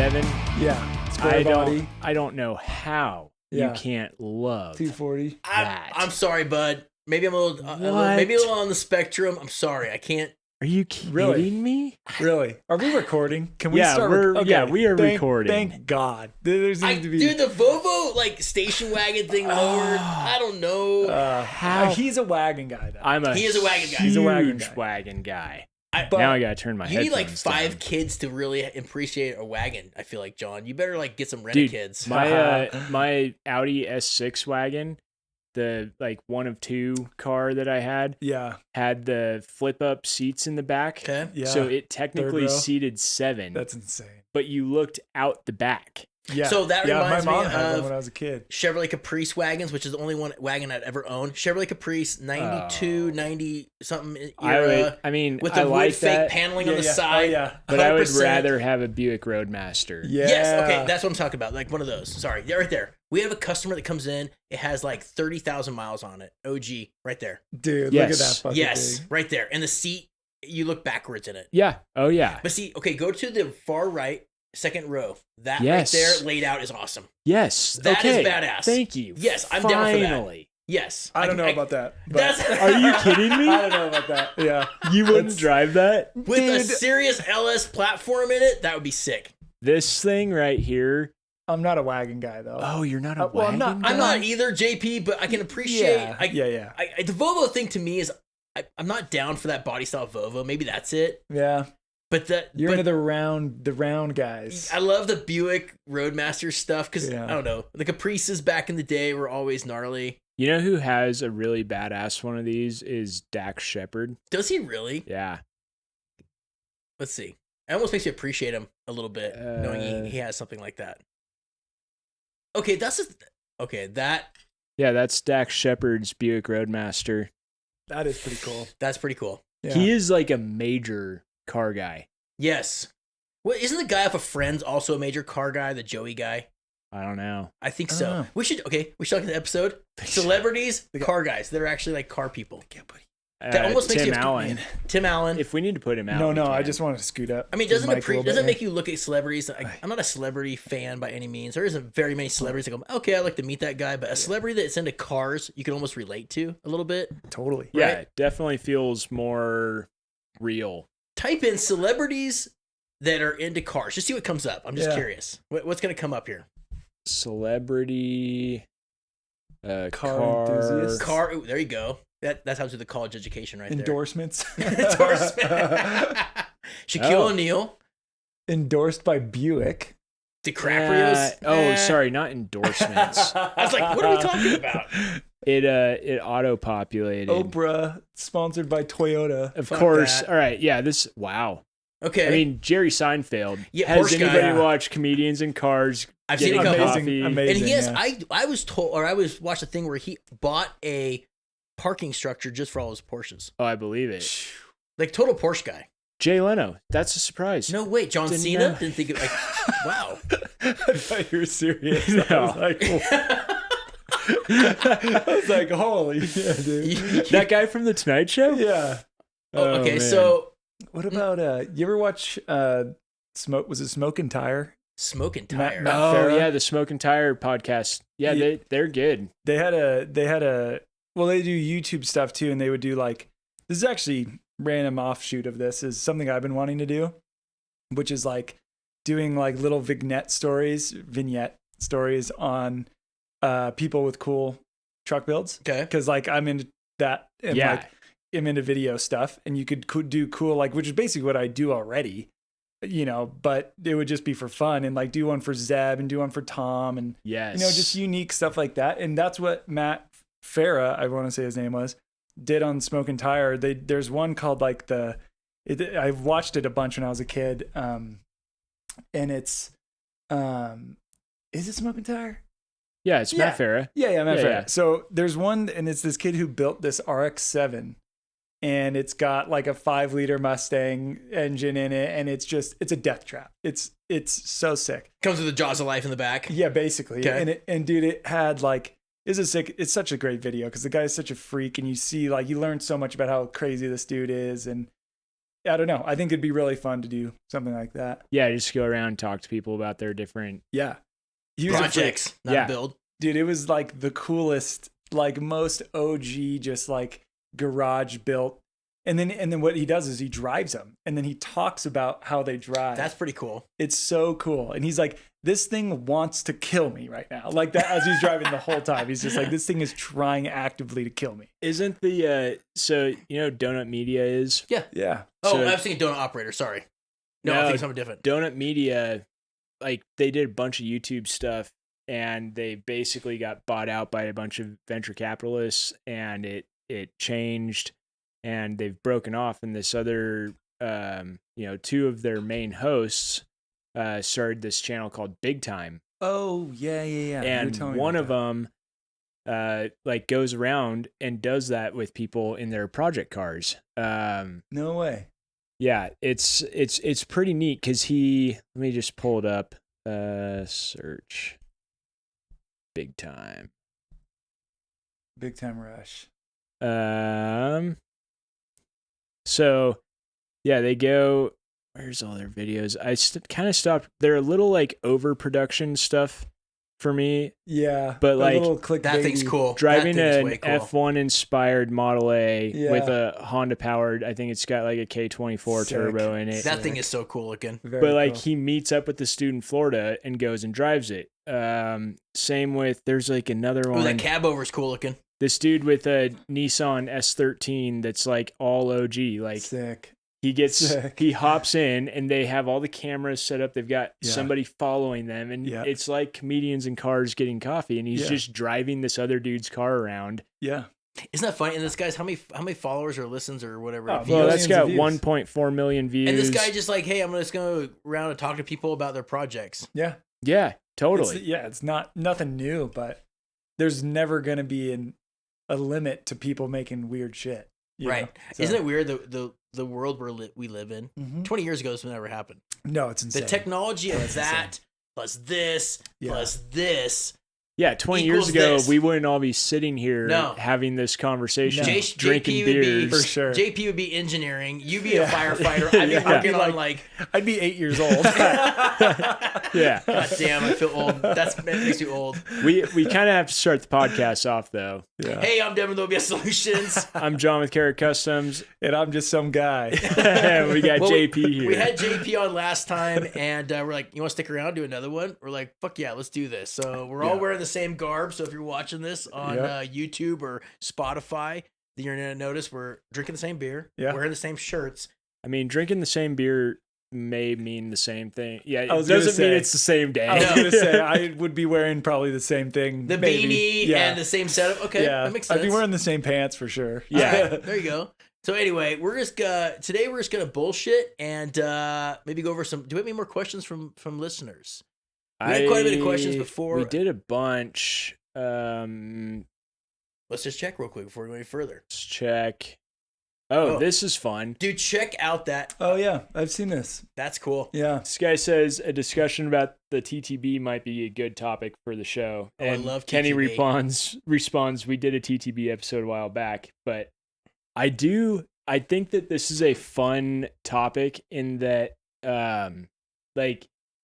7. Yeah. Square body. I don't know how you can't love 240. that. I'm sorry, bud. Maybe I'm a little on the spectrum. I'm sorry. I can't. Are you kidding me? Really? Are we recording? Can we Yeah, start? we are recording. Thank God. There's need to be. Dude, the Volvo like station wagon thing lowered. I don't know. How? He's a wagon guy, though. He is a wagon guy. He's a wagon guy. But now I gotta turn my You need like headphones 5 down. kids to really appreciate a wagon. I feel like, John. You better like get some rent kids. My Audi S6 wagon, the like 1 of 2 car that I had, had the flip up seats in the back. Okay. Yeah. So it technically seated 7. That's insane. But you looked out the back. Yeah. So that reminds my mom me had one of when I was a kid. Chevrolet Caprice wagons, which is the only one wagon I'd ever owned. Chevrolet Caprice, 92, 90 something era. With the wood wood fake paneling on the side. Oh, yeah. But 100%. I would rather have a Buick Roadmaster. Yeah. Yes, okay, that's what I'm talking about. Like one of those. Sorry, yeah, right there. We have a customer that comes in. It has like 30,000 miles on it. OG, right there. Dude, look at that fucking Yes, thing. right there. And the seat, you look backwards in it. Yeah. Oh, yeah. But see, okay, go to the far right, second row. That right there laid out is awesome. Yes. That is badass. Thank you. Yes, I'm down for that. Yes. I don't know about that. Are you kidding me? I don't know about that. Yeah. You wouldn't drive that? With a serious LS platform in it, that would be sick. This thing right here. I'm not a wagon guy, though. Oh, you're not a wagon guy? I'm not either, JP, but I can appreciate. The Volvo thing to me is, I'm not down for that body style Volvo. Maybe that's it. Yeah. But you're into the round guys. I love the Buick Roadmaster stuff because I don't know, the Caprices back in the day were always gnarly. You know who has a really badass one of these is Dax Shepard. Does he really? Yeah. Let's see. It almost makes you appreciate him a little bit knowing he has something like that. Okay, that's Dax Shepard's Buick Roadmaster. That is pretty cool. That's pretty cool. Yeah. He is like a major car guy. Yes. Well, isn't the guy off of Friends also a major car guy, the Joey guy? I don't know. I think so. We should look at the episode. Celebrities, car guys that are actually like car people. That almost makes Tim Allen. Tim Allen. If we need to put him out. No, I just want to scoot up. I mean, doesn't it make you look at celebrities? I'm not a celebrity fan by any means. There isn't very many celebrities that go, okay, I'd like to meet that guy. But a celebrity that's into cars, you can almost relate to a little bit. Totally. Yeah, right? It definitely feels more real. Type in celebrities that are into cars. Just see what comes up. I'm just curious. What's going to come up here? Celebrity car enthusiast. Car. Ooh, there you go. That's how to do the college education right Endorsements. there. Endorsement. Shaquille O'Neal. Endorsed by Buick. DiCaprio's. Sorry, not endorsements. I was like, what are we talking about? It auto-populated. Oprah, sponsored by Toyota. Of course. All right. Yeah, wow. Okay. I mean, Jerry Seinfeld. Yeah, has anybody watched Comedians in Cars? I've seen a couple. Amazing. And he has. I was told, or I watched a thing where he bought a parking structure just for all his Porsches. Oh, I believe it. Like total Porsche guy. Jay Leno. That's a surprise. No, wait, John Cena? Didn't think it, wow. I thought you were serious. No. I was like, holy shit, dude. That guy from The Tonight Show? Yeah. Okay, man. so what about you ever watch was it Smoke and Tire? Smoke and Tire. Matt Farah? Yeah, the Smoke and Tire podcast. Yeah, they're good. They had a well, they do YouTube stuff too, and they would do like, this is actually random offshoot of this, is something I've been wanting to do, which is like doing like little vignette stories on people with cool truck builds. Okay. Because like I'm into that, and like I'm into video stuff, and you could do cool, like, which is basically what I do already, but it would just be for fun, and like do one for Zeb and do one for Tom, and just unique stuff like that. And that's what Matt Farah, I want to say his name was, did on Smoke and Tire. There's one called like I watched it a bunch when I was a kid, and it's is it Smoke and Tire? Yeah, it's Matt Farah. Yeah, Matt Farah. Yeah. So there's one, and it's this kid who built this RX-7, and it's got like a 5-liter Mustang engine in it, and it's a death trap. It's so sick. Comes with the jaws of life in the back. Yeah, basically. Okay. And dude, it had like, it's such a great video because the guy is such a freak, and you see like, you learn so much about how crazy this dude is, and I don't know. I think it'd be really fun to do something like that. Yeah, just go around and talk to people about their different projects, not a build. Dude, it was like the coolest, like most OG, just like garage built. And then what he does is he drives them, and then he talks about how they drive. That's pretty cool. It's so cool. And he's like, this thing wants to kill me right now. Like that, as he's driving the whole time. He's just like, this thing is trying actively to kill me. Isn't the, so, Donut Media is? Yeah. Yeah. Oh, So, I was thinking Donut Operator. Sorry. No, I think something different. Donut Media, like, they did a bunch of YouTube stuff, and they basically got bought out by a bunch of venture capitalists, and it changed, and they've broken off, and this other, two of their main hosts started this channel called Big Time. Oh, yeah. And one of them like goes around and does that with people in their project cars. No way. Yeah, it's pretty neat because let me just pull it up. Search Big Time Rush. So yeah, they go, where's all their videos? I kind of stopped. They're a little like overproduction stuff for me. Yeah. But like, that thing's cool. Driving an cool. F1 inspired Model A with a Honda powered, I think it's got like a K24 turbo in it. That thing is so cool looking. But like he meets up with this dude in Florida and goes and drives it. Same with, there's like another one. Oh, that cab over is cool looking. This dude with a Nissan S13 that's like all OG. Like sick. He hops in and they have all the cameras set up. They've got somebody following them, and it's like comedians in cars getting coffee, and he's just driving this other dude's car around. Yeah. Isn't that funny? And this guy's how many followers or listens or whatever? Oh, well, that's got 1.4 million views. And this guy just like, hey, I'm just going to go around and talk to people about their projects. Yeah. Yeah, totally. It's nothing new, but there's never going to be a limit to people making weird shit. Right. So. Isn't it weird the world we live in? Mm-hmm. 20 years ago, this would never happen. No, it's insane. The technology of that plus this plus this. Yeah, 20 years ago, we wouldn't all be sitting here having this conversation, drinking beers. For sure. JP would be engineering. You'd be a firefighter. I'd be working on I'd be 8 years old. Yeah. God damn, I feel old. That makes you old. We kind of have to start the podcast off, though. Yeah. Hey, I'm Devin with OBS Solutions. I'm John with Carrot Customs. And I'm just some guy. We got JP here. We had JP on last time, and we're like, you want to stick around, do another one? We're like, fuck yeah, let's do this. So we're all wearing the same garb. So if you're watching this on YouTube or Spotify, you're going to notice we're drinking the same beer, wearing the same shirts. I mean, drinking the same beer may mean the same thing. Yeah, it doesn't mean it's the same day. I was going to say, I would be wearing probably the same thing. The beanie and the same setup. Okay, that makes sense. I'd be wearing the same pants for sure. Yeah, right, there you go. So anyway, today we're just gonna bullshit and maybe go over some. Do we have any more questions from listeners? We had quite a bit of questions before. We did a bunch. Let's just check real quick before we go any further. Let's check. Oh, this is fun. Dude, check out that. Oh, yeah. I've seen this. That's cool. Yeah. This guy says a discussion about the TTB might be a good topic for the show. Oh, and I love TTB. Kenny responds, we did a TTB episode a while back, but I think that this is a fun topic in that,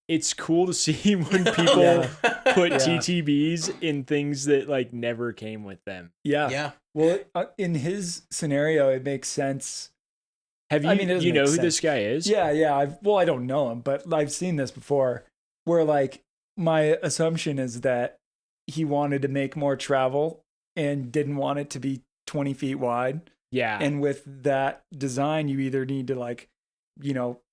it's cool to see when people put TTBs in things that never came with them. Yeah. Yeah. Well, in his scenario, it makes sense. You know who this guy is? Yeah. Yeah. I don't know him, but I've seen this before where my assumption is that he wanted to make more travel and didn't want it to be 20 feet wide. Yeah. And with that design, you either need to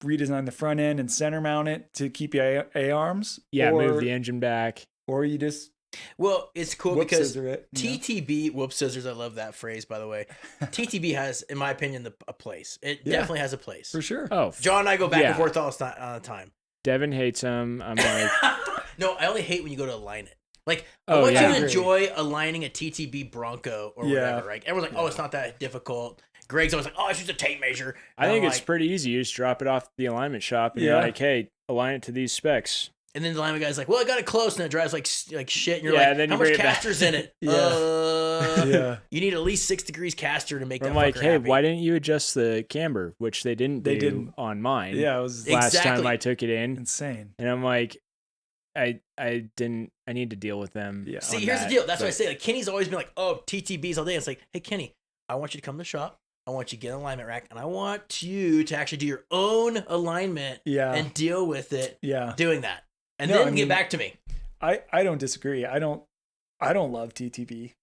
redesign the front end and center mount it to keep your A-arms. Yeah, move the engine back. Or you just... Well, it's cool because it, TTB, whoop scissors, I love that phrase, by the way. TTB has, in my opinion, a place. It definitely has a place. For sure. Oh, John and I go back and forth all the time. Devin hates him. I'm like... No, I only hate when you go to align it. I want you to enjoy aligning a TTB Bronco or whatever, right? Everyone's like, oh, it's not that difficult. Greg's always like, oh, it's just a tape measure. I think it's pretty easy. You just drop it off the alignment shop and you're like, hey, align it to these specs. And then the alignment guy's like, well, I got it close. And it drives like shit. And you're like, then how much caster's in it? You need at least 6 degrees caster to make that. I'm like, fucker hey, happy. why didn't you adjust the camber? Which they didn't on mine. Yeah, it was last Exactly. time I took it in. insane. And I'm like, I need to deal with them. Yeah. See, on here's that, the deal. That's but- what I say. Like Kenny's always been like, oh, TTBs all day. It's like, hey, Kenny, I want you to come to the shop. I want you to get an alignment rack, and I want you to actually do your own alignment and deal with it. Yeah. Doing that, and No, then I mean, get back to me. I don't disagree. I don't love TTB,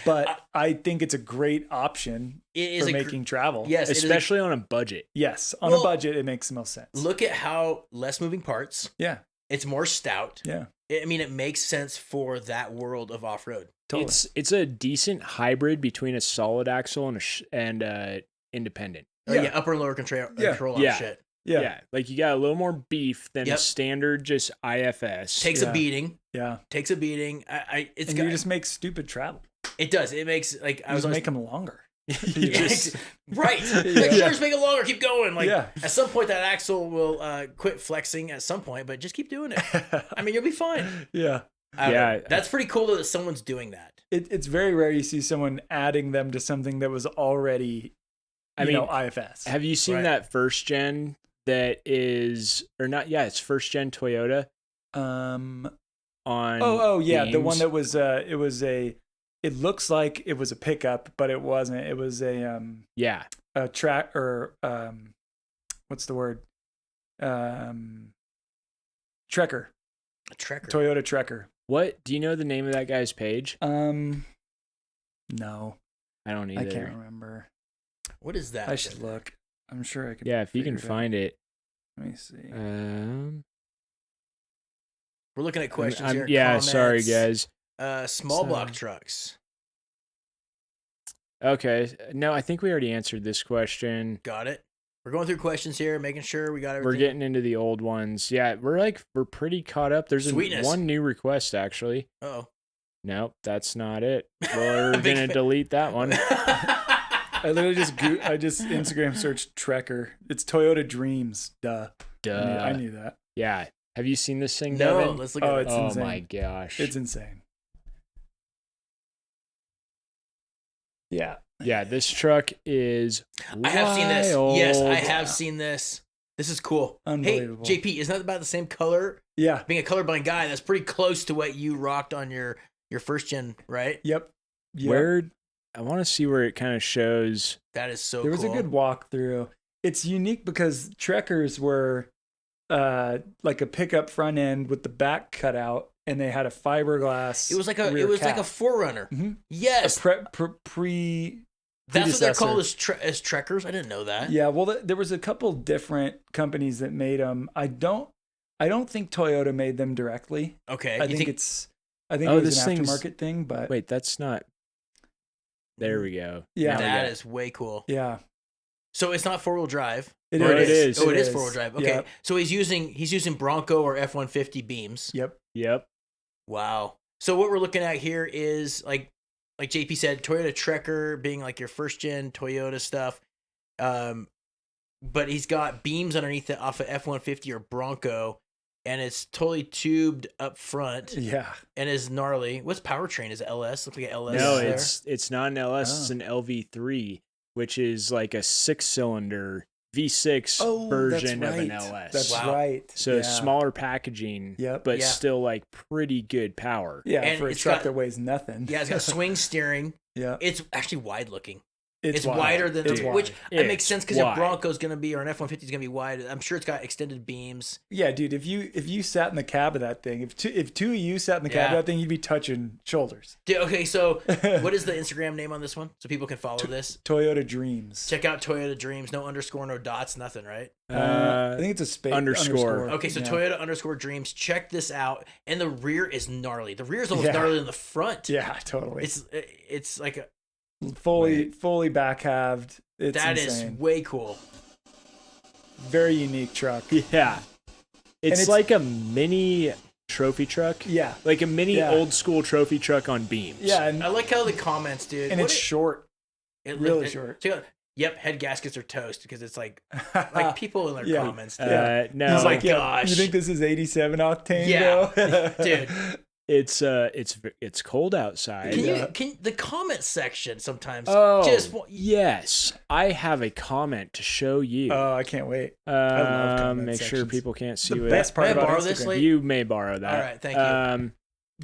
but I think it's a great option for making travel. Yes, especially on a budget. Yes, on a budget, it makes the most sense. Look at how less moving parts. Yeah. It's more stout. Yeah. I mean, it makes sense for that world of off road. Totally. It's a decent hybrid between a solid axle and independent. Yeah, upper and lower control on shit. Yeah. Like you got a little more beef than a Yep. standard just IFS. Takes a beating. Yeah. Takes a beating. You just make stupid travel. It does. It makes like I was make them longer. You just, right. Like, sure, just make it longer. Keep going. Like at some point, that axle will quit flexing. At some point, but just keep doing it. I mean, you'll be fine. Yeah. That's pretty cool though, that someone's doing that. It's very rare you see someone adding them to something that was already, IFS. Have you seen that first gen that is or not? Yeah, it's first gen Toyota. On yeah, the one that was it looks like it was a pickup, but it wasn't. It was a track or what's the word? Trekker. A Trekker. Toyota Trekker. What do you know the name of that guy's page? No, I don't either. I can't remember. What is that? I should look. I'm sure I could. Yeah, if you can find it. Let me see. We're looking at questions here. Yeah, comments. sorry guys. Small block trucks. Okay, no, I think we already answered this question. Got it. We're going through questions here, making sure we got everything. We're getting into the old ones. Yeah, we're pretty caught up. There's one new request actually. Oh. Nope, that's not it. We're gonna delete that one. I literally just Instagram searched Trekker. It's Toyota Dreams. Duh. I knew that. Yeah. Have you seen this thing, No, Devin? let's look at it. Oh insane. my gosh. It's insane. Yeah. Yeah, this truck is I have seen this. wild. Yes, I have seen this. This is cool. Unbelievable. Hey, JP, isn't that about the same color? Yeah. Being a colorblind guy, that's pretty close to what you rocked on your first gen, right? Yep. Where I want to see where it kind of shows. That is so There cool. was a good walkthrough. It's unique because Trekkers were like a pickup front end with the back cut out, and they had a fiberglass. It was like rear like cap. a Forerunner. Mm-hmm. Yes. That's what they're called as Trekkers. I didn't know that. Yeah, well, there was a couple different companies that made them. I don't think Toyota made them directly. Okay. I think it was an aftermarket thing, but wait, that's not. There we go. Yeah, that is way cool. Yeah. So it's not 4-wheel drive. It is. Oh, it is 4-wheel drive. Okay. Yep. So he's using Bronco or F-150 beams. Yep. Wow. So what we're looking at here is like JP said, Toyota Trekker being like your first gen Toyota stuff. But he's got beams underneath it off of F-150 or Bronco, and it's totally tubed up front. Yeah. And is gnarly. What's powertrain? Is it LS? Looks like an LS. No, there. it's not an LS. It's an LV3, which is like a 6-cylinder V6 version of an LS. That's right. So smaller packaging, but still like pretty good power. Yeah, and for a truck that weighs nothing. Yeah, it's got swing steering. Yeah. It's actually wide looking. It's wider than which it makes sense because your wide. Bronco's gonna be or an F-150 is gonna be wide. I'm sure it's got extended beams. Yeah, dude. If you sat in the cab of that thing, if two of you sat in the cab of that thing, you'd be touching shoulders. Dude, okay, so what is the Instagram name on this one so people can follow this? Toyota Dreams. Check out Toyota Dreams. No underscore, no dots, nothing, right? I think it's a space underscore. Okay, so Toyota underscore Dreams. Check this out. And the rear is gnarly. The rear is almost gnarlier than the front. Yeah, totally. It's like a fully back halved. That insane. is way cool. Very unique truck. Yeah. It's like a mini trophy truck. Yeah. Like a mini old school trophy truck on beams. Yeah. And I like how the comments, dude. And it's short. Really short. Yep, head gaskets are toast because it's like people in their comments. Dude. Yeah. No. Oh my gosh. You think this is 87 octane? Yeah. Though? Dude. it's cold outside. Can the comment section sometimes? Yes, I have a comment to show you. Oh, I can't wait. I love comment Make sections. sure people can't see The best part about Instagram. You may borrow that. All right, thank you.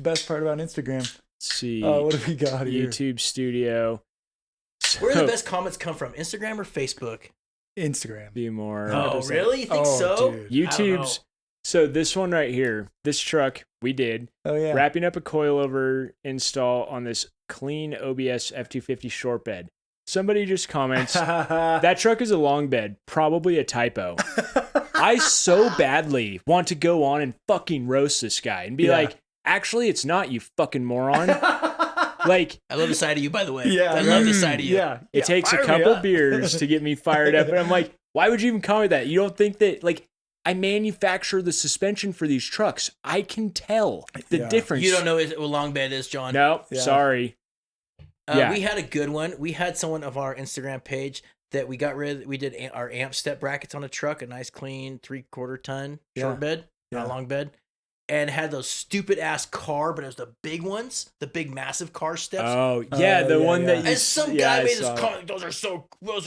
Best part about Instagram. Let's see. Oh, what have we got here? YouTube Studio. Where do the best comments come from? Instagram or Facebook? Instagram. Be more. Oh, really? You think so? Dude. YouTube's. So this one right here, this truck we did. Oh yeah. Wrapping up a coilover install on this clean OBS F250 short bed. Somebody just comments, that truck is a long bed, probably a typo. I so badly want to go on and fucking roast this guy and be like, actually, it's not, you fucking moron. Like, I love the side of you, by the way. Yeah, I love the side of you. Yeah. It takes a couple beers to get me fired up. And I'm like, why would you even comment that? You don't think that, like, I manufacture the suspension for these trucks. I can tell the difference. You don't know what long bed is, John. Nope, sorry. We had a good one. We had someone of our Instagram page that we got rid of. We did our amp step brackets on a truck, a nice clean 3/4 ton short bed, not long bed, and had those stupid ass car, but it was the big ones, the big massive car steps. Oh yeah, the one that you. And some guy made this comment. Those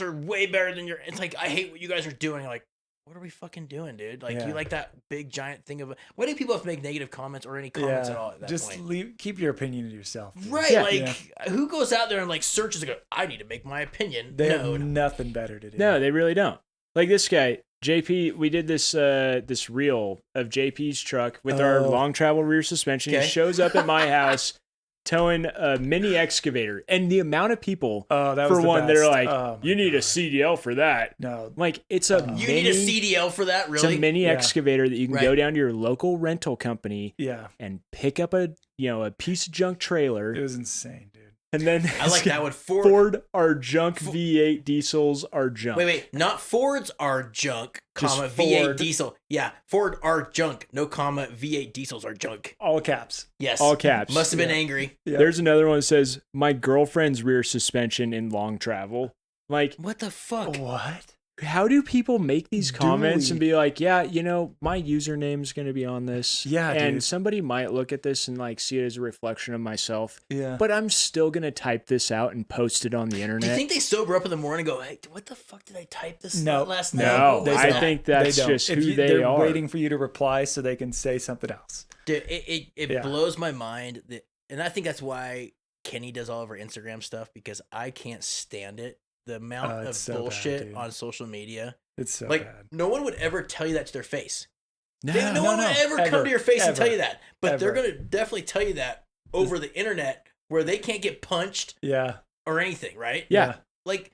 are way better than your. It's like, I hate what you guys are doing. I'm like, what are we fucking doing, dude? Like, you like that big giant thing of. Why do people have to make negative comments or any comments at all at that point? Keep your opinion to yourself. Dude. Right, who goes out there and like searches and go, I need to make my opinion. They have nothing better to do. No, they really don't. Like this guy, JP. We did this this reel of JP's truck with our long travel rear suspension. He shows up at my house towing a mini excavator, and the amount of people that are like, you need a CDL for that. No, like it's a you need a CDL for that. Really, it's a mini excavator that you can go down to your local rental company, and pick up a piece of junk trailer. It was insane, dude. And then I like that one. Ford are junk. V8 diesels are junk. Wait, not Fords are junk, comma V8 diesel. Yeah, Ford are junk. No comma V8 diesels are junk. All caps. Yes, all caps. Must have been angry. Yep. There's another one that says my girlfriend's rear suspension in long travel. Like, what the fuck? What? How do people make these comments and be like, yeah, my username's going to be on this. Yeah, and somebody might look at this and like see it as a reflection of myself. Yeah. But I'm still going to type this out and post it on the internet. Do you think they sober up in the morning and go, hey, what the fuck did I type this last night? No, I think that's just who they are. They're waiting for you to reply so they can say something else. Dude, it blows my mind. And I think that's why Kenny does all of our Instagram stuff, because I can't stand it. The amount of bullshit on social media. It's so like, bad. No one would ever tell you that to their face. No one would ever come to your face and tell you that. But they're going to definitely tell you that over the internet where they can't get punched or anything, right? Yeah. Like,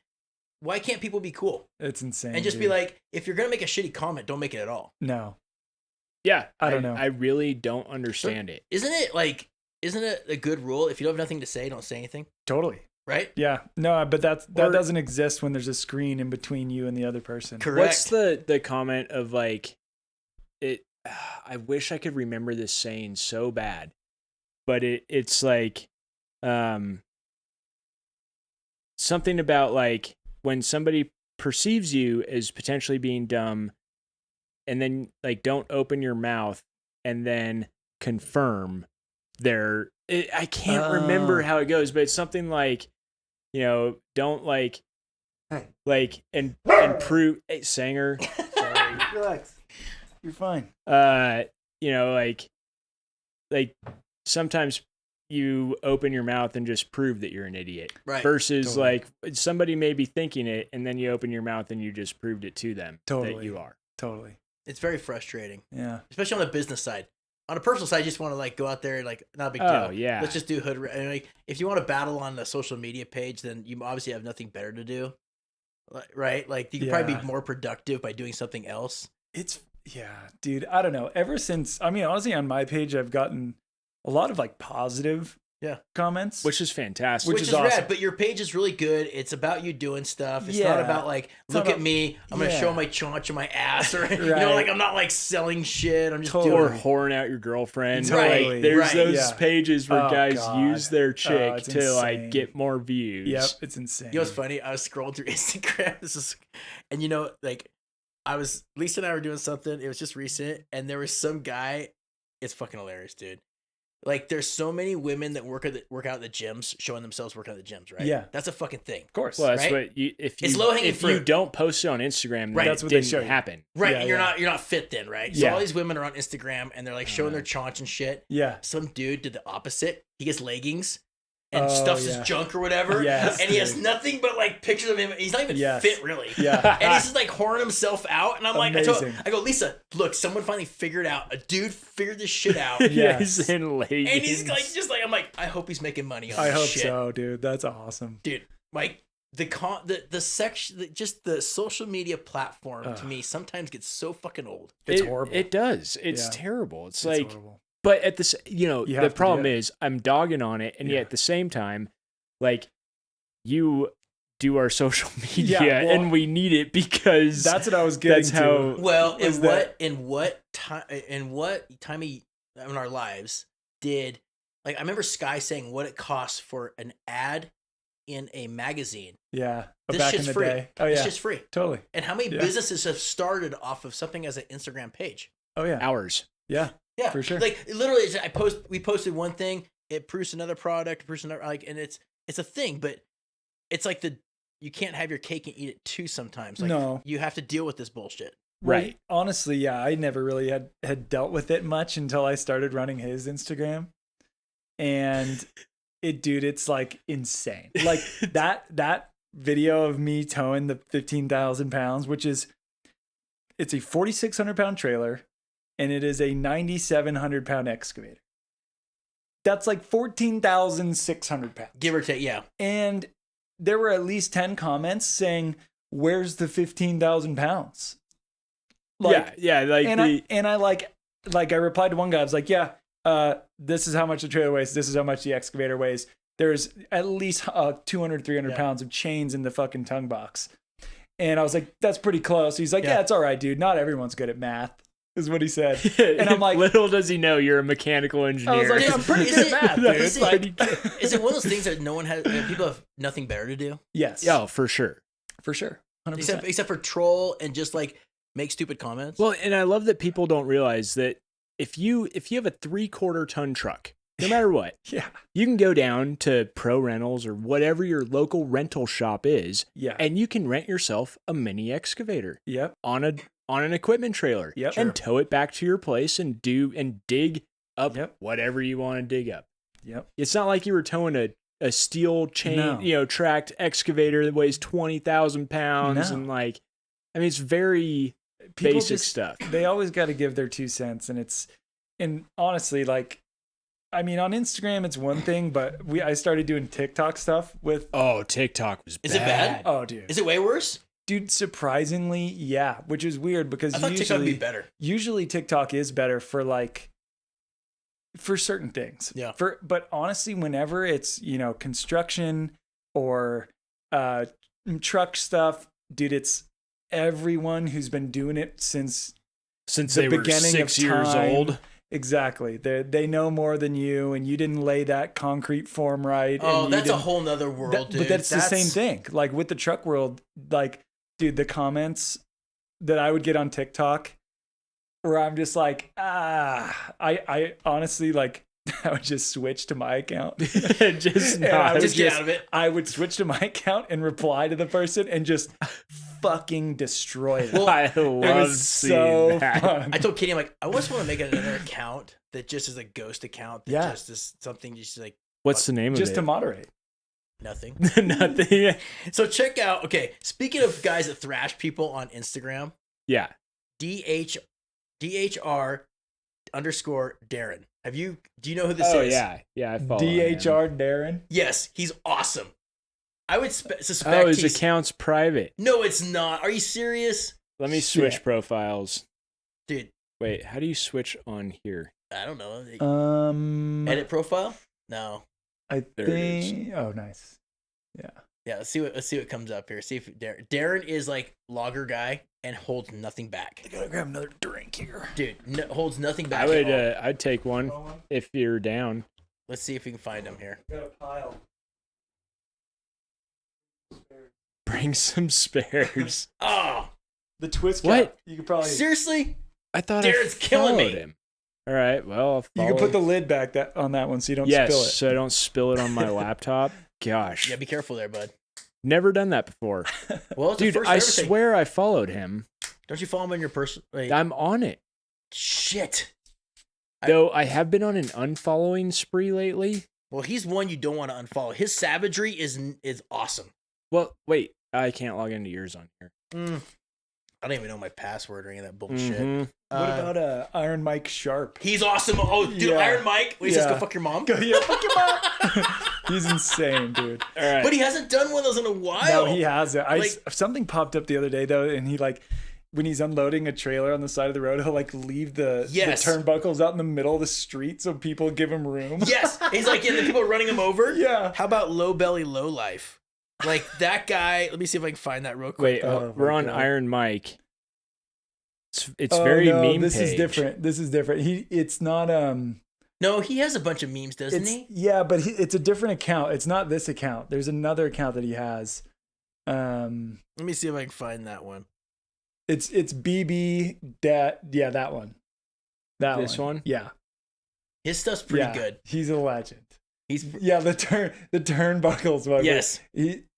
why can't people be cool? It's insane. And just be like, if you're going to make a shitty comment, don't make it at all. No. Yeah. I don't know. I really don't understand it. Isn't it a good rule? If you don't have nothing to say, don't say anything? Totally. Right? Yeah. No, but that doesn't exist when there's a screen in between you and the other person. Correct. What's the comment of like it? I wish I could remember this saying so bad, but it's like something about like when somebody perceives you as potentially being dumb, and then like don't open your mouth and then confirm their. I can't remember how it goes, but it's something like, don't like and prove. Hey, Sanger. Sorry. Relax. You're fine. Like sometimes you open your mouth and just prove that you're an idiot. Right. Versus like somebody may be thinking it, and then you open your mouth and you just proved it to them that you are. Totally. It's very frustrating. Yeah. Especially on the business side. On a personal side, you just want to like go out there and like, not a big deal. Oh, yeah. Let's just do hood. And like, if you want to battle on the social media page, then you obviously have nothing better to do, right? Like you could probably be more productive by doing something else. Dude. I don't know. Ever since, honestly, on my page, I've gotten a lot of like positive comments, which is fantastic. Which is awesome. rad, but your page is really good. It's about you doing stuff. It's not about like, look at me, I'm going to show my chaunch and my ass, or like I'm not like selling shit. I'm just doing or whoring out your girlfriend. Totally. Like, there's those pages where guys use their chick to like get more views. Yep, it's insane. You know what's funny? I was scrolling through Instagram. And like Lisa and I were doing something. It was just recent, and there was some guy. It's fucking hilarious, dude. Like, there's so many women that work out at the gyms, showing themselves working at the gyms, right? Yeah. That's a fucking thing. Of course. Well, that's right? what It's low-hanging if fruit. you don't post it on Instagram, Right. then That's it what they didn't show you. happen. Right, Yeah, and yeah. you're not fit then, right? So Yeah. all these women are on Instagram and they're like showing their chaunch and shit. Yeah. Some dude did the opposite. He gets leggings and Oh, stuffs yeah. his junk or whatever. Yes, and he has dude. nothing but like pictures of him. He's not even Yes. fit really. Yeah. And he's just like whoring himself out. And I'm like, Amazing. I go, Lisa, look, someone finally figured out. A dude figured this shit out. Yeah, Yes. he's in leggings. And he's like, just like, I'm like, I hope he's making money on I this hope shit. so, dude. That's awesome. Dude, like the section, just the social media platform to me sometimes gets so fucking old. It's horrible. It does. It's Yeah. terrible. It's It's like, horrible. but at the You the have to problem do it. is I'm dogging on it, and Yeah. yet at the same time, like you do our social media, Yeah, well, and we need it because That's what I was getting that's how. Well, Was in what time in our lives did, like, I remember Sky saying what it costs for an ad in a magazine. Yeah. This Back shit's in the free. day. Oh, It's yeah. just free. Totally. And how many Yeah. businesses have started off of something as an Instagram page? Oh, yeah. Hours. Yeah. Yeah, For sure. Like, literally, we posted one thing, it produced another product, produced another, like, and it's a thing, but it's like you can't have your cake and eat it too sometimes. Like, No. you have to deal with this bullshit. Right. Honestly, yeah, I never really had dealt with it much until I started running his Instagram. And it's like insane. Like that video of me towing the 15,000 pounds, it's a 4,600 pound trailer and it is a 9,700 pound excavator. That's like 14,600 pounds. Give or take, yeah. And there were at least 10 comments saying, "Where's the 15,000 pounds?" Yeah. Like I replied to one guy. I was like, "Yeah, this is how much the trailer weighs. This is how much the excavator weighs. There's at least 200, 300 pounds of chains in the fucking tongue box." And I was like, "That's pretty close." He's like, "Yeah, it's all right, dude. Not everyone's good at math," is what he said. And I'm like, little does he know you're a mechanical engineer. I was like, "I'm pretty good at math, dude." Is it one of those things that no one has? People have nothing better to do, Yes. Oh, for sure. For sure. 100%. except for troll and just like make stupid comments. Well, and I love that people don't realize that if you have a 3/4 ton truck, no matter what, Yeah. you can go down to Pro Rentals or whatever your local rental shop is, Yeah. and you can rent yourself a mini excavator Yep. on an equipment trailer, Yep. and tow it back to your place and dig up Yep. whatever you want to dig up. Yep. It's not like you were towing a steel chain, No. tracked excavator that weighs 20,000 pounds, No. and like, I mean, it's very People basic just- stuff. They always got to give their 2 cents, and honestly, like, I mean, on Instagram it's one thing, but I started doing TikTok stuff with. Oh, TikTok was bad. Is it bad? Oh, dude. Is it way worse? Dude, surprisingly, yeah, which is weird because I thought TikTok would be better. usually TikTok is better for certain things. Yeah. But honestly, whenever it's, construction or truck stuff, dude, it's everyone who's been doing it since Since the they were beginning 6 of years time. old. Exactly. They know more than you, and you didn't lay that concrete form right. Oh, and that's a didn't- whole nother world, dude. But that's the same thing. Like with the truck world, like, dude, the comments that I would get on TikTok where I'm just like, I honestly, like, I would just switch to my account. Just And I not. would Just get out of it. I would switch to my account and reply to the person and just fucking destroy them. I It love was seeing so that. fun. I told Katie, I'm like, I just want to make another account that just is a ghost account. That Yeah. just is something just like What's the name just of to it? moderate. nothing. Nothing. So check out. Okay, speaking of guys that thrash people on Instagram, Yeah. DHR _Darren. Do you know who this Oh is? yeah. I follow DHR Darren. Yes, he's awesome. I would suspect Oh, his he's. account's private. No, it's not. Are you serious, Let me switch Shit. profiles. dude? Wait, how do you switch on here? I don't know. Edit. Edit profile? No. I There it is. think. Oh, nice. Yeah, let's see what comes up here. See if Darren is like logger guy and holds nothing back. I gotta grab another drink here. Dude, holds nothing back. I would. at all. I'd take one if you're down. Let's see if we can find him here. Got a pile. Bring some spares. Oh, The twist What? cap. You could probably. seriously? I thought Darren's I killing followed me. him. All right. Well, You can put the lid back on that one so you don't spill it. So I don't spill it on my laptop. Gosh. Yeah, be careful there, bud. Never done that before. Well, it's dude, I swear I followed him. Don't you follow him on your person? I'm on it. Shit. Though I have been on an unfollowing spree lately. Well, he's one you don't want to unfollow. His savagery is awesome. Well, wait. I can't log into yours on here. I don't even know my password or any of that bullshit. Mm-hmm. What about Iron Mike Sharp? He's awesome. Oh, dude, Yeah. Iron Mike. Wait, he says go fuck your mom? Fuck your mom. He's insane, dude. All right. But he hasn't done one of those in a while. No, he hasn't. Something popped up the other day, though, and he, when he's unloading a trailer on the side of the road, he'll, leave the turnbuckles out in the middle of the street so people give him room. Yes. He's and the people are running him over. Yeah. How about Low Belly, Low Life? That guy, let me see if I can find that real quick. Wait, we're on Iron Mike. It's very meme this page. This is different. It's not No, he has a bunch of memes, doesn't he? Yeah, but it's a different account. It's not this account. There's another account that he has. Let me see if I can find that one. It's BB that one. This one? Yeah. His stuff's pretty good. He's a legend. He's the turnbuckles one. Yes.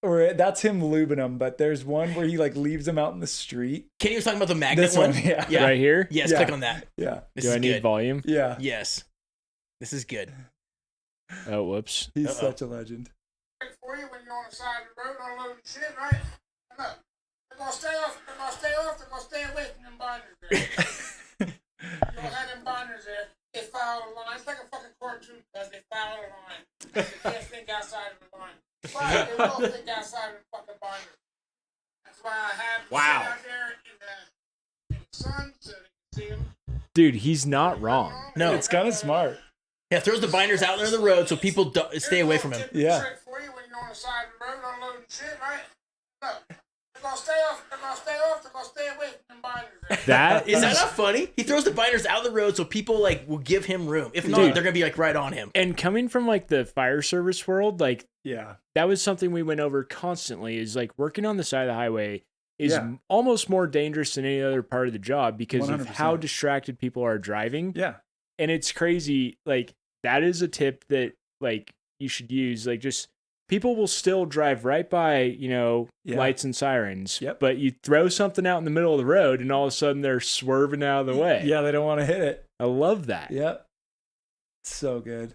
That's him lubing them, but there's one where he leaves them out in the street. Kenny was talking about the magnet This one, yeah. Right here? Yes, click on that. Yeah. This Do is I need good. volume? Yeah. Yes. This is good. Oh, whoops. He's such a legend. For you when you're on the side of the road unloading shit, right? Look, they're gonna stay off, they're gonna stay away from them binders there. You don't have them binders there. They follow the line. It's like a fucking cartoon because they follow the line. They can't think outside of the line. But they will think outside of the fucking binder. That's why I have them sit out there in the sun so they can see them. Dude, he's not wrong. No. It's kind of smart. Yeah, throws the binders out there on the road so people stay away from him. Yeah. Trick for you when you're on the side of the road unloading shit, right? Look, they're gonna stay off, they're gonna stay away from them binders there. Is that not funny? He throws the binders out the road so people will give him room. If not, Dude. they're gonna be right on him. And coming from the fire service world, Yeah. that was something we went over constantly is working on the side of the highway is Yeah. almost more dangerous than any other part of the job because of 100%. how distracted people are driving. Yeah. And it's crazy. That is a tip that you should use. Just people will still drive right by, lights and sirens. Yep. But you throw something out in the middle of the road and all of a sudden they're swerving out of the way. Yeah, they don't want to hit it. I love that. Yep. So good.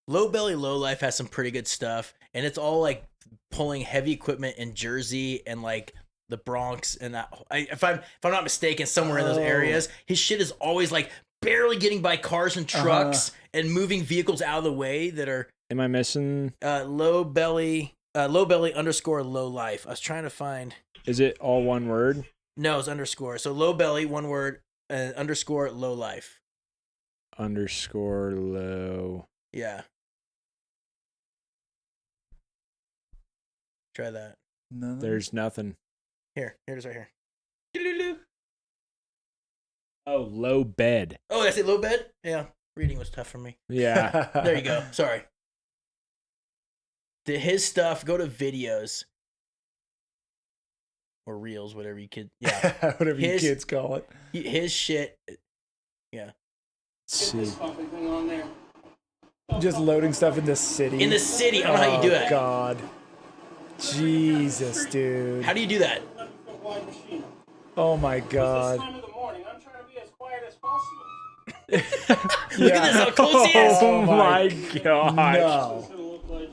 Low Belly, Low Life has some pretty good stuff, and it's all pulling heavy equipment in Jersey and the Bronx and that. If I'm not mistaken, somewhere in those areas, his shit is always barely getting by cars and trucks and moving vehicles out of the way that are. Am I missing? Low Belly _ Low Life. I was trying to find. Is it all one word? No, it's underscore. So Low Belly, one word, _ Low Life. _low. Yeah. Try that. No. There's nothing. Here it is right here. Oh, low bed. Oh, that's it, low bed? Yeah. Reading was tough for me. Yeah. There you go. Sorry. His stuff, go to videos. Or reels, whatever you could. Yeah. Whatever you kids call it. His shit. Yeah. Let's see. Just loading stuff in the city. In the city. I don't know how you do that. God. Jesus, dude. How do you do that? Oh my God. Time of the morning, I'm trying to be as quiet as possible. Look at this, how close he is. Oh my gosh. No. It's gonna look like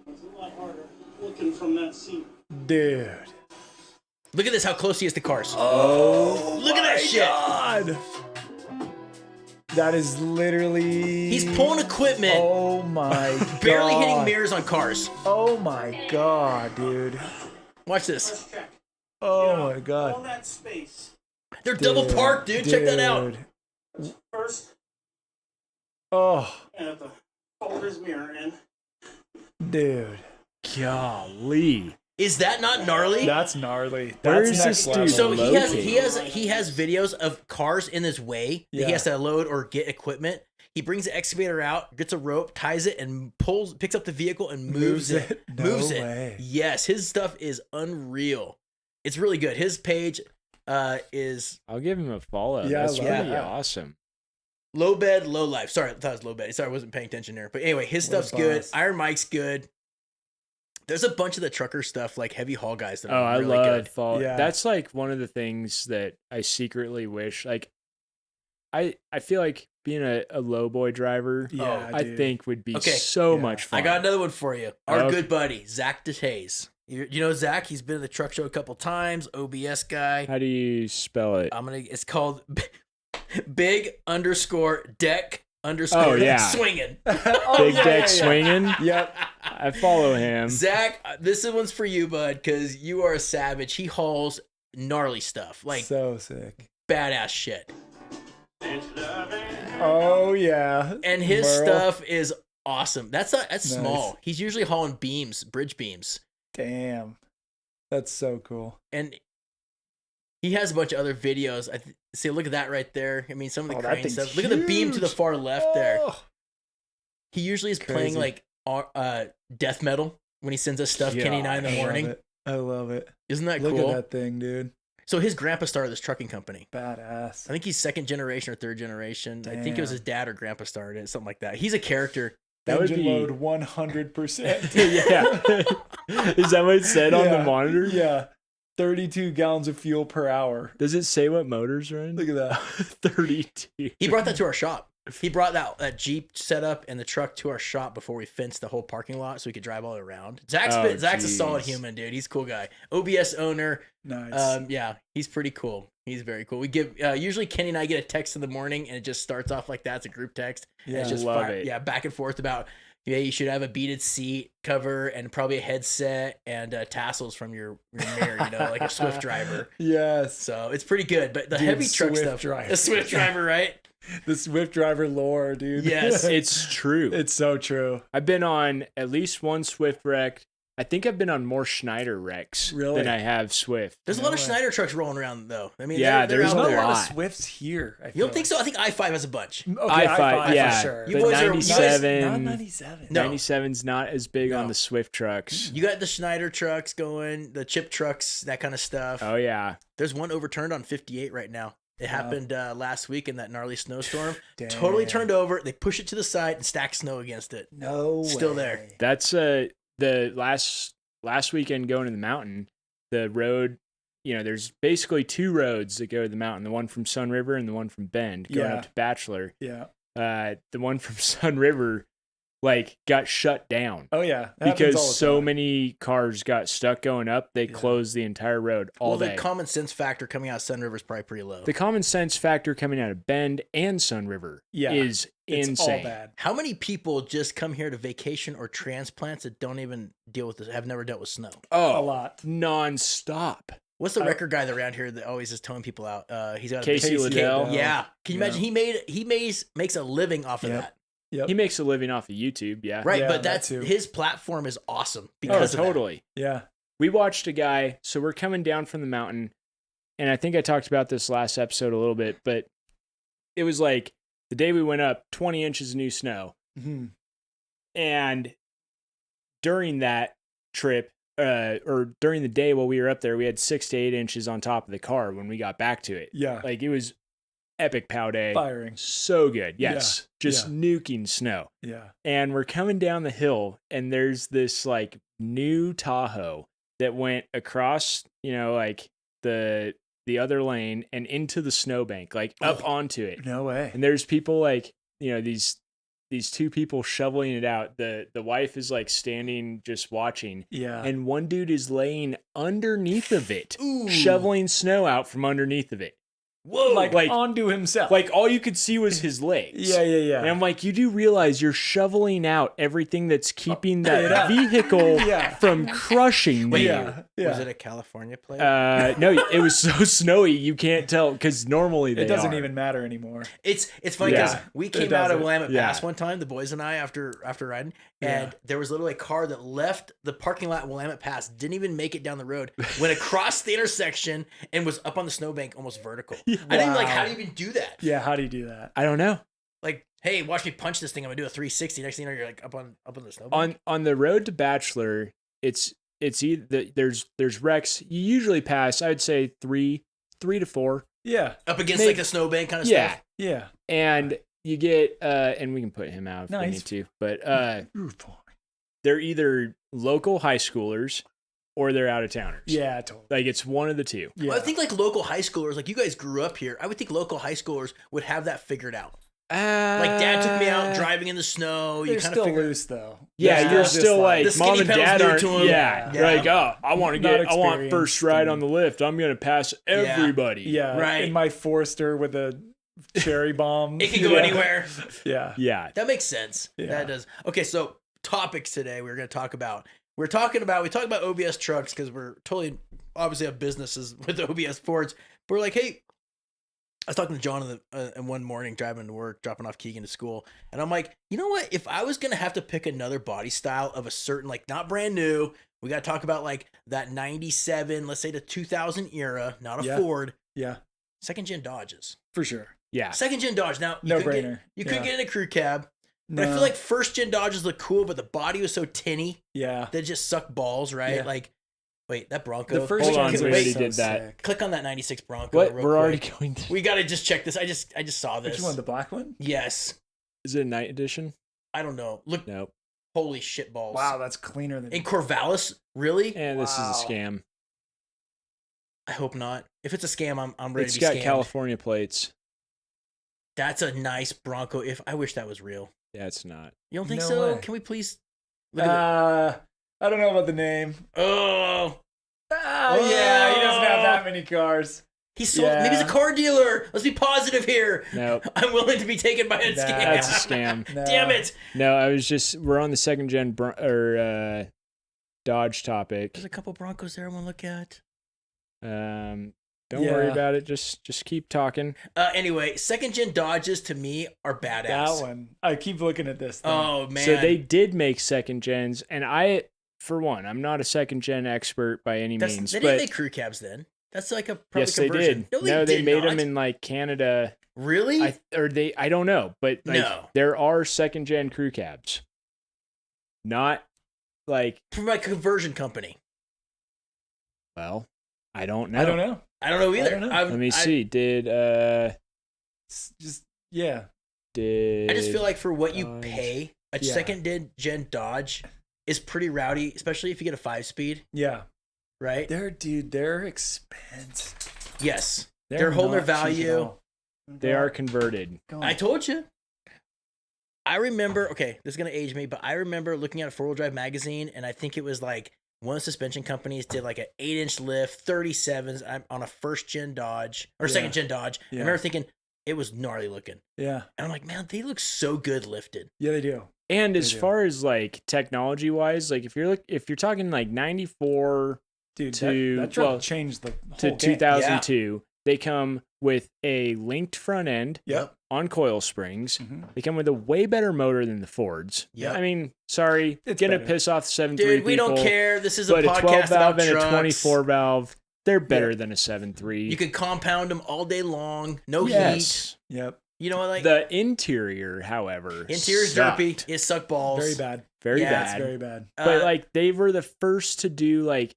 it's a lot harder looking from that seat. Dude. Look at this, how close he is to cars. Oh. Look at that shit. God. That is literally. He's pulling equipment. Oh my God. Barely hitting mirrors on cars. Oh my God, dude. Watch this. Oh my God. All that space. They're double parked, dude. Check that out. First, Oh, I have to fold his mirror in. dude. Golly. Is that not gnarly? That's gnarly. Where That's is next this level. dude? So Located. he has videos of cars in this way that he has to load or get equipment. He brings the excavator out, gets a rope, ties it, and picks up the vehicle and moves it. No moves way. it. Yes, his stuff is unreal. It's really good. His page is I'll give him a follow. Yeah, I That's love pretty that. awesome. Low bed, low life. Sorry, I thought it was low bed. Sorry, I wasn't paying attention there. But anyway, his stuff's good. Iron Mike's good. There's a bunch of the trucker stuff, like heavy haul guys that are really good. Yeah. That's like one of the things that I secretly wish. Like, I feel like being a low boy driver, I think would be so much fun. I got another one for you. Our good buddy, Zach DeTaze. You know Zach? He's been in the truck show a couple times. OBS guy. How do you spell it? It's called big _ deck _ swinging. Big deck swinging. Yep. I follow him. Zach, this one's for you, bud, because you are a savage. He hauls gnarly stuff, like so sick, badass shit. Oh yeah, and his Merle. stuff is awesome. That's nice. Small. He's usually hauling beams, bridge beams. Damn, that's so cool. And he has a bunch of other videos. See, look at that right there. I mean, some of the crane stuff. Look at the beam to the far left there. He usually is playing like death metal when he sends us stuff. Kenny and I in the morning. I love it. Isn't that cool? Look at that thing, dude. So his grandpa started this trucking company. Badass. I think he's 2nd generation or 3rd generation. Damn. I think it was his dad or grandpa started it, something like that. He's a character. That would be load 100%. Yeah. Is that what it said on the monitor? Yeah. 32 gallons of fuel per hour. Does it say what motors are in? Look at that. 32. He brought that to our shop. He brought that Jeep setup and the truck to our shop before we fenced the whole parking lot so we could drive all around. Zach's a solid human, dude. He's a cool guy. OBS owner. Nice. Yeah, he's pretty cool. He's very cool. We give usually Kenny and I get a text in the morning and it just starts off like that. It's a group text. Yeah, it's just love it. Yeah, back and forth about you should have a beaded seat cover and probably a headset and tassels from your mirror, like a Swift driver. Yes. So it's pretty good. But the heavy truck stuff, a Swift driver, right? The Swift driver lore, dude. Yes. It's true. It's so true. I've been on at least one Swift wreck. I think I've been on more Schneider wrecks than I have Swift. There's a lot of Schneider trucks rolling around, though. I mean, there's not a a lot of lot. Swifts here. You don't think so? I think I-5 has a bunch. Okay, I-5, yeah. for sure. You But boys are 97, Not 97. No. 97's not as big on the Swift trucks. You got the Schneider trucks going, the chip trucks, that kind of stuff. Oh, yeah. There's one overturned on 58 right now. It happened last week in that gnarly snowstorm. Damn. Totally turned over. They push it to the side and stack snow against it. No way. Still there. That's the last weekend going to the mountain, the road, there's basically 2 roads that go to the mountain, the one from Sun River and the one from Bend going up to Bachelor. Yeah. The one from Sun River got shut down. Oh yeah. Because so many cars got stuck going up, they closed the entire road all day. The common sense factor coming out of Sun River is probably pretty low. The common sense factor coming out of Bend and Sun River is insane. It's all bad. How many people just come here to vacation or transplants that don't even deal with this, have never dealt with snow? Oh, a lot. Non-stop. What's the record guy around here that always is towing people out? He's got Casey Liddell. Yeah. Can you imagine? He makes a living off of that. Yep. He makes a living off of YouTube, Right, Yeah, but that too. his platform is awesome because of totally. that. Yeah. We watched a guy, so we're coming down from the mountain, and I think I talked about this last episode a little bit, but it was like the day we went up, 20 inches of new snow. Mm-hmm. And during that trip, or during the day while we were up there, we had 6 to 8 inches on top of the car when we got back to it. Yeah. It was epic pow day. Firing. So good. Yes. Yeah. Just nuking snow. Yeah. And we're coming down the hill, and there's this new Tahoe that went across, the other lane and into the snowbank, up onto it. No way. And there's people these 2 people shoveling it out. The wife is standing just watching. Yeah. And one dude is laying underneath of it, Ooh. shoveling snow out from underneath of it. Whoa. Like onto himself. all you could see was his legs. Yeah. And I'm like, you do realize you're shoveling out everything that's keeping that vehicle from crushing you. Yeah. Was it a California plate? No, it was so snowy you can't tell because normally it doesn't even matter anymore. It's funny because we came out of doesn't. Willamette Pass one time, the boys and I, after riding, and there was literally a car that left the parking lot at Willamette Pass, didn't even make it down the road, went across the intersection and was up on the snowbank almost vertical. I didn't how do you even do that? Yeah, how do you do that? I don't know. Hey, watch me punch this thing. I'm gonna do a 360. Next thing you know, you're up on the snowbank. On the road to Bachelor, it's either there's wrecks. You usually pass, I would say 3 to 4. Yeah. Up against the snowbank kind of stuff. Yeah. And you get and we can put him out if we need to, but they're either local high schoolers or they're out of towners. Yeah, totally. Like it's one of the two. Yeah. Well, I think like local high schoolers, like you guys grew up here. I would think local high schoolers would have that figured out. Like dad took me out driving in the snow. They're You kind still of loose though. Yeah, you're still like the mom skinny and pedals dad new aren't. to 'em. Yeah, Yeah. like I want first experienced ride on the lift. I'm gonna pass everybody. Yeah, Right. In my Forester with a cherry bomb. It can go anywhere. Yeah. Yeah. That makes sense. Yeah. That does. Okay, so topics today we're going to talk about. We talk about OBS trucks because we're totally obviously have businesses with OBS Fords. But we're like, hey, I was talking to John in one morning driving to work, dropping off Keegan to school, and I'm like, you know what? If I was going to have to pick another body style of a certain, like not brand new, we got to talk about like that 97, let's say the 2000 era, not a Ford. Yeah. Second gen Dodges. For sure. Yeah. Second gen Dodge. Now, No brainer. You could get in a crew cab. No. But I feel like first gen Dodges look cool, but the body was so tinny. Yeah. They just suck balls, right? Yeah. Like, wait, that Bronco. The first Hold on, ones we are already so did that. sick. Click on that 96 Bronco. What? real We're already quick. going to. We got to just check this. I just saw this. Which one? The black one? Yes. Is it a night edition? I don't know. Look, Nope. holy shit balls. Wow, that's cleaner than. In Corvallis, really? And this is a Wow. scam. I hope not. If it's a scam, I'm ready It's to be got scammed. California plates. That's a nice Bronco. I wish that was real. Yeah, it's not. You don't think No so? way. Can we please look at I don't know about the name. Oh, Yeah, he doesn't have that many cars. he sold. Yeah. Maybe he's a car dealer. Let's be positive here. Nope. I'm willing to be taken by a scam. That's a scam. No. Damn it. No, we're on the second gen Dodge topic. There's a couple Broncos there I want to look at. Don't worry about it. Just keep talking. Anyway, second gen Dodges to me are badass. That one. I keep looking at this thing. Oh man. So they did make second gens, and for one, I'm not a second gen expert by any means. They but didn't make crew cabs then. That's like a probably yes, they conversion. did. No, they did made not. them in like Canada. Really? I don't know, but like, No. there are second gen crew cabs. Not like, From like a conversion company. well, I don't know. I don't know. I don't know either. I don't know. Let me see. Did It's just yeah. did I just feel like for what you Dodge. pay, a Yeah. second gen Dodge is pretty rowdy, especially if you get a 5-speed, Yeah. right? They're expensive. Yes. They're holding their not cheap at value. all. they are converted? Go on. I told you. I remember, okay, this is going to age me, but I remember looking at a 4-wheel drive magazine, and I think it was like one of the suspension companies did like an 8-inch lift, 37s on a first-gen Dodge, or Yeah. second-gen Dodge. Yeah. I remember thinking it was gnarly looking. Yeah. And I'm like, man, they look so good lifted. Yeah, they do. And as They do. far as like technology wise, like if you're talking like 94 Dude, to- that truck well, changed the to whole game. 2002, they come with a linked front end Yep. on coil springs. Mhm. They come with a way better motor than the Fords. Yep. I mean, sorry, It's gonna better. piss off the 7.3 Dude, people. we don't care. This is a But a podcast 12 valve about and trucks. a 24 valve, they're better than a 7.3. You could compound them all day long. No heat. yes. Yep. You know what? Like, The interior, however, interior's sucked. derpy. It suck balls. Very bad. Very Yeah, It's bad. very bad. But like they were the first to do like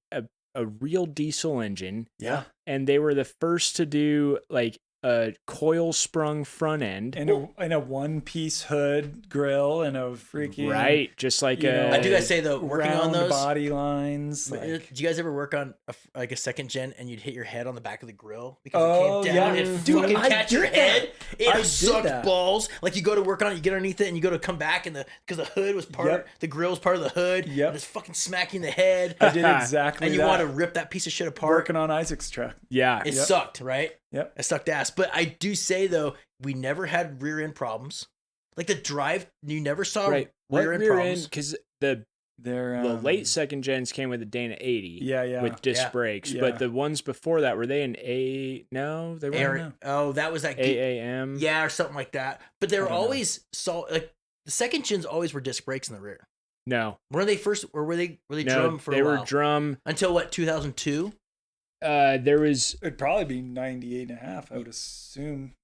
a real diesel engine, Yeah. and they were the first to do like a coil sprung front end. And a one-piece hood grill and a freaking Right, just like you know, I do gotta say though, working on round those. body lines. Did you guys ever work on a second gen and you'd hit your head on the back of the grill because Oh, it came down yeah. and Dude, fucking I catch your did that. head? I It did sucked that. balls. Like you go to work on it, you get underneath it, and you go to come back and because the hood was Yep. the grill was part of the hood. Yep. And it's fucking smacking the head. I did exactly And you that. want to rip that piece of shit apart. Working on Isaac's truck. yeah, It Yep. sucked, right? Yep. It sucked ass. But I do say though, we never had rear end problems. Like the drive, you never saw right. What rear end rear problems. end? Because the They're late second gens came with a Dana 80 Yeah. with disc Yeah. brakes, Yeah. but the ones before that were they an A? No, they Air- weren't. Oh, that was that. AAM. Yeah, or something like that. But they were I don't know. always like the second gens always were disc brakes in the rear. No, Were they first, or were they no, drum for they a were while? drum. Until what, 2002? There was It'd probably be 98 and a half, I would assume.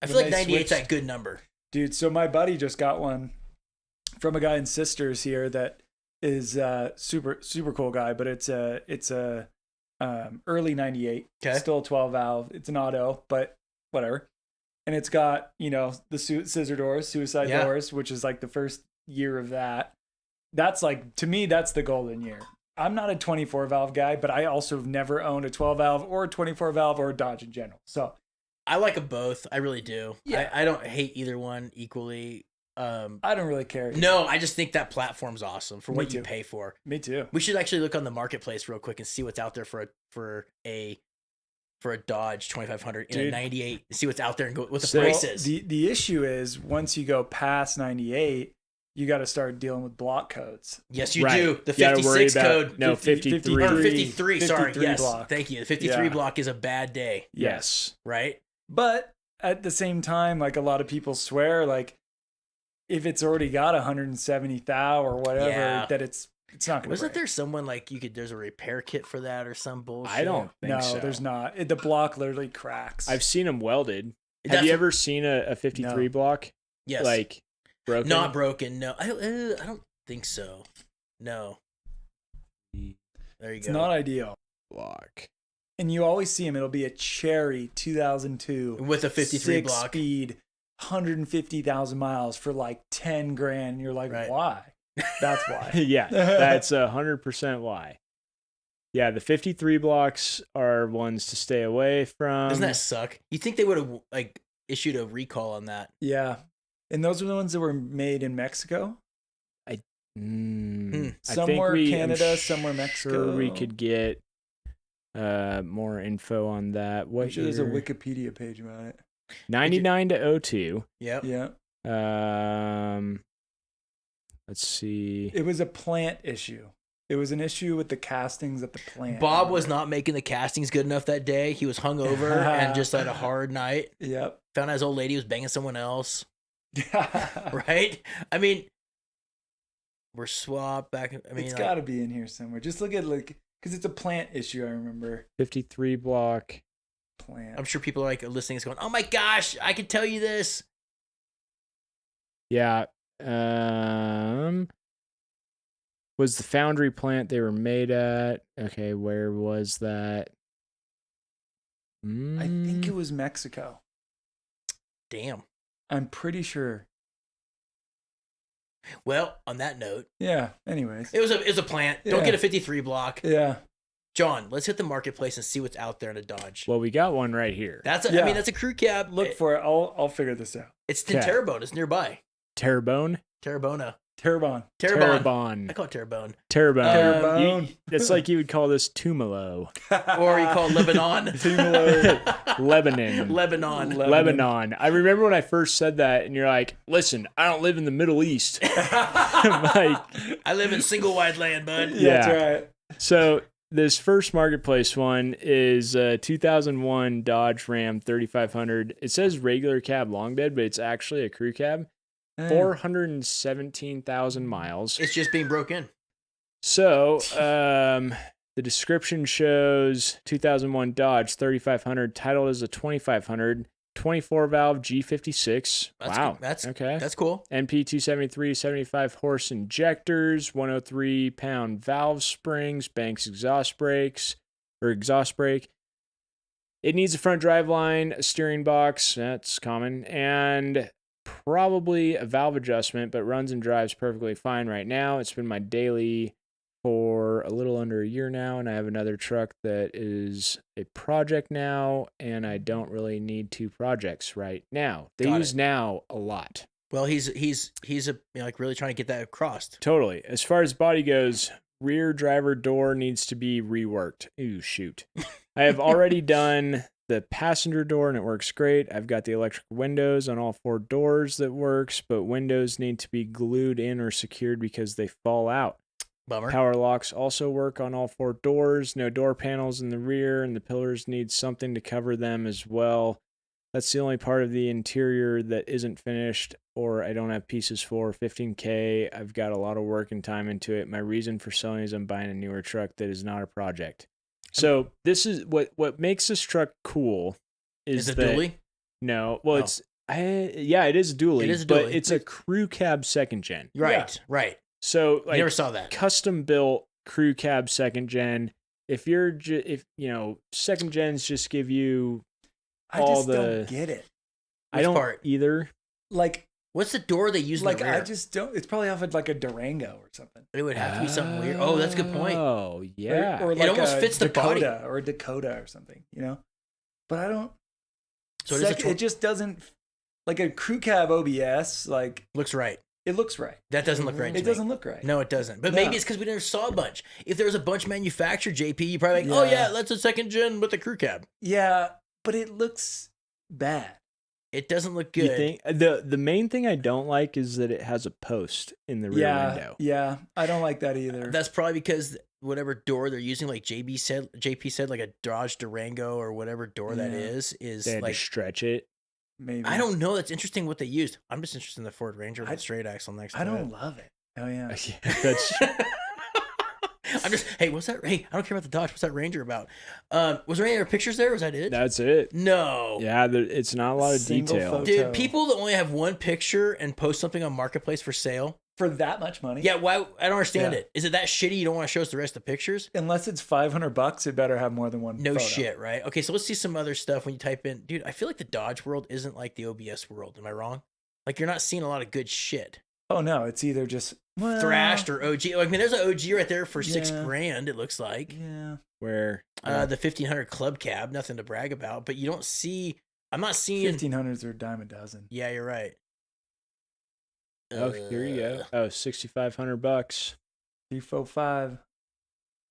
I When feel like they 98's switched- that good number. Dude, so my buddy just got one from a guy in Sisters here that is super cool guy, but it's a early 98. Okay. Still a 12 valve. It's an auto, but whatever. and it's got, you know, the scissor doors, suicide doors, which is like the first year of that. That's like, to me, that's the golden year. I'm not a 24 valve guy, but I also have never owned a 12 valve or a 24 valve or a Dodge in general. So I like them both. I really do. Yeah. I don't hate either one equally. I don't really care. No, I just think that platform's awesome for what Me you too. pay for. Me too. We should actually look on the marketplace real quick and see what's out there for a Dodge 2500 in a 98 and see what's out there and go what the price is. The issue is once you go past 98, you got to start dealing with block codes. Yes, you do. The You gotta 56 worry about- code. No, 53. Or 53, sorry. 53 Yes. block. Thank you. The 53 block is a bad day, Yes. right? But at the same time, like a lot of people swear, like if it's already got 170 thou or whatever, that it's not going to Wasn't there someone like there's a repair kit for that or some bullshit? I don't think so. No, there's not. The block literally cracks. I've seen them welded. That's Have you ever seen a 53 block? Yes. Like broken? Not broken. No. I don't think so. No. There you it's go. not ideal. block. And you always see them. It'll be a Cherry 2002 with a 53 block. speed, 150,000 miles for like 10 grand. And you're like, Right. why? That's why. Yeah, that's 100% why. Yeah, the 53 blocks are ones to stay away from. Doesn't that suck? You think they would have like issued a recall on that? Yeah. And those were the ones that were made in Mexico. I Some think were Canada, I'm some were Mexico. Sure we could get more info on that. What I'm sure there's a year? Wikipedia page about it. 99 to 02. Yep. Yeah. Let's see. It was a plant issue. It was an issue with the castings at the plant. Bob was not making the castings good enough that day. He was hungover and just had a hard night. Yep. Found out his old lady was banging someone else. Right? I mean, we're swapped back. I mean, It's got to be in here somewhere. Just look at because it's a plant issue. I remember 53 block. plant. I'm sure people are like listening is going, "Oh my gosh, I can tell you this." Yeah. Was the foundry plant they were made at? Okay, where was that? I think it was Mexico. Damn. I'm pretty sure. Well, on that note, Yeah. Anyways. it was a plant. Don't Yeah. get a 53 block. Yeah. John, let's hit the marketplace and see what's out there in a Dodge. Well, we got one right here. That's I Yeah. mean, that's a crew cab. Look for it. I'll figure this out. It's in Okay. Terrebonne. It's nearby. Terrebonne? Terrebonne. Terrebonne. Terrebonne. I call it Terrebonne. Terrebonne. Terrebonne. That's like you would call this Tumalo. Or you call it Lebanon. Lebanon. Lebanon. Lebanon. I remember when I first said that, and you're like, listen, I don't live in the Middle East. I'm like, I live in single wide land, bud. Yeah, that's Yeah. right. so this first marketplace one is a 2001 Dodge Ram 3500. It says regular cab long bed, but it's actually a crew cab. 417,000 miles. It's just being broke in. So, the description shows 2001 Dodge 3500, titled as a 2500, 24 valve G56. That's Wow. cool. That's okay. That's cool. NP 273, 75 horse injectors, 103 pound valve springs, Banks exhaust brakes, or exhaust brake. It needs a front drive line, a steering box, that's common, and probably a valve adjustment, but runs and drives perfectly fine right now. It's been my daily for a little under a year now, and I have another truck that is a project now, and I don't really need two projects right now. They Got use it. now a lot. Well, he's like really trying to get that across. Totally. As far as body goes, rear driver door needs to be reworked. Ooh, shoot. I have already done the passenger door and it works great. I've got the electric windows on all four doors that works, but windows need to be glued in or secured because they fall out. Bummer. Power locks also work on all four doors. No door panels in the rear, and the pillars need something to cover them as well. That's the only part of the interior that isn't finished or I don't have pieces for. $15K. I've got a lot of work and time into it. My reason for selling is I'm buying a newer truck that is not a project. So this is what makes this truck cool Is it that, dually? No. Well, Oh. it is a dually. It is a but dually. it's a crew cab second gen. Right. Right. So I like never saw that. custom built crew cab second gen. If you're second gens just give you I all just the don't get it. I don't part? either. Like, what's the door they use in like the rear? I just don't. It's probably off of like a Durango or something. It would have to be something weird. Oh, that's a good point. Oh, yeah. Or like almost a fits the body. Dakota or a Dakota or something, you know. But I don't. So it just doesn't like a crew cab OBS. Like looks right. it looks right. That doesn't look right. It doesn't look right. No, it doesn't. But No. maybe it's because we never saw a bunch. If there was a bunch manufactured, JP, you probably like, oh yeah, that's a second gen with the crew cab. Yeah, but it looks bad. It doesn't look good. You think the main thing I don't like is that it has a post in the rear window. Yeah, I don't like that either. That's probably because whatever door they're using, like JP said, like a Dodge Durango or whatever door that is They had like to stretch it. Maybe I don't know. That's interesting what they used. I'm just interested in the Ford Ranger with the straight axle next to it. I don't love it. Oh yeah. That's I'm just, hey, what's that? Hey, I don't care about the Dodge. What's that Ranger about? Was there any other pictures there? Was that it? That's it. No. Yeah, it's not a lot of Single detail. photo. Dude, people that only have one picture and post something on Marketplace for sale. For that much money? Yeah, why? I don't understand Yeah. it. Is it that shitty you don't want to show us the rest of the pictures? Unless it's $500, it better have more than one. No photo. shit, right? Okay, so let's see some other stuff when you type in. Dude, I feel like the Dodge world isn't like the OBS world. Am I wrong? Like you're not seeing a lot of good shit. Oh no, it's either just Thrashed or OG. I mean, there's an OG right there for Yeah. $6,000. It looks like Yeah. Where the 1500 Club Cab. Nothing to brag about, but you don't see. I'm not seeing. 1500s are a dime a dozen. Yeah, you're right. oh, here you go. Oh, $6,500. 345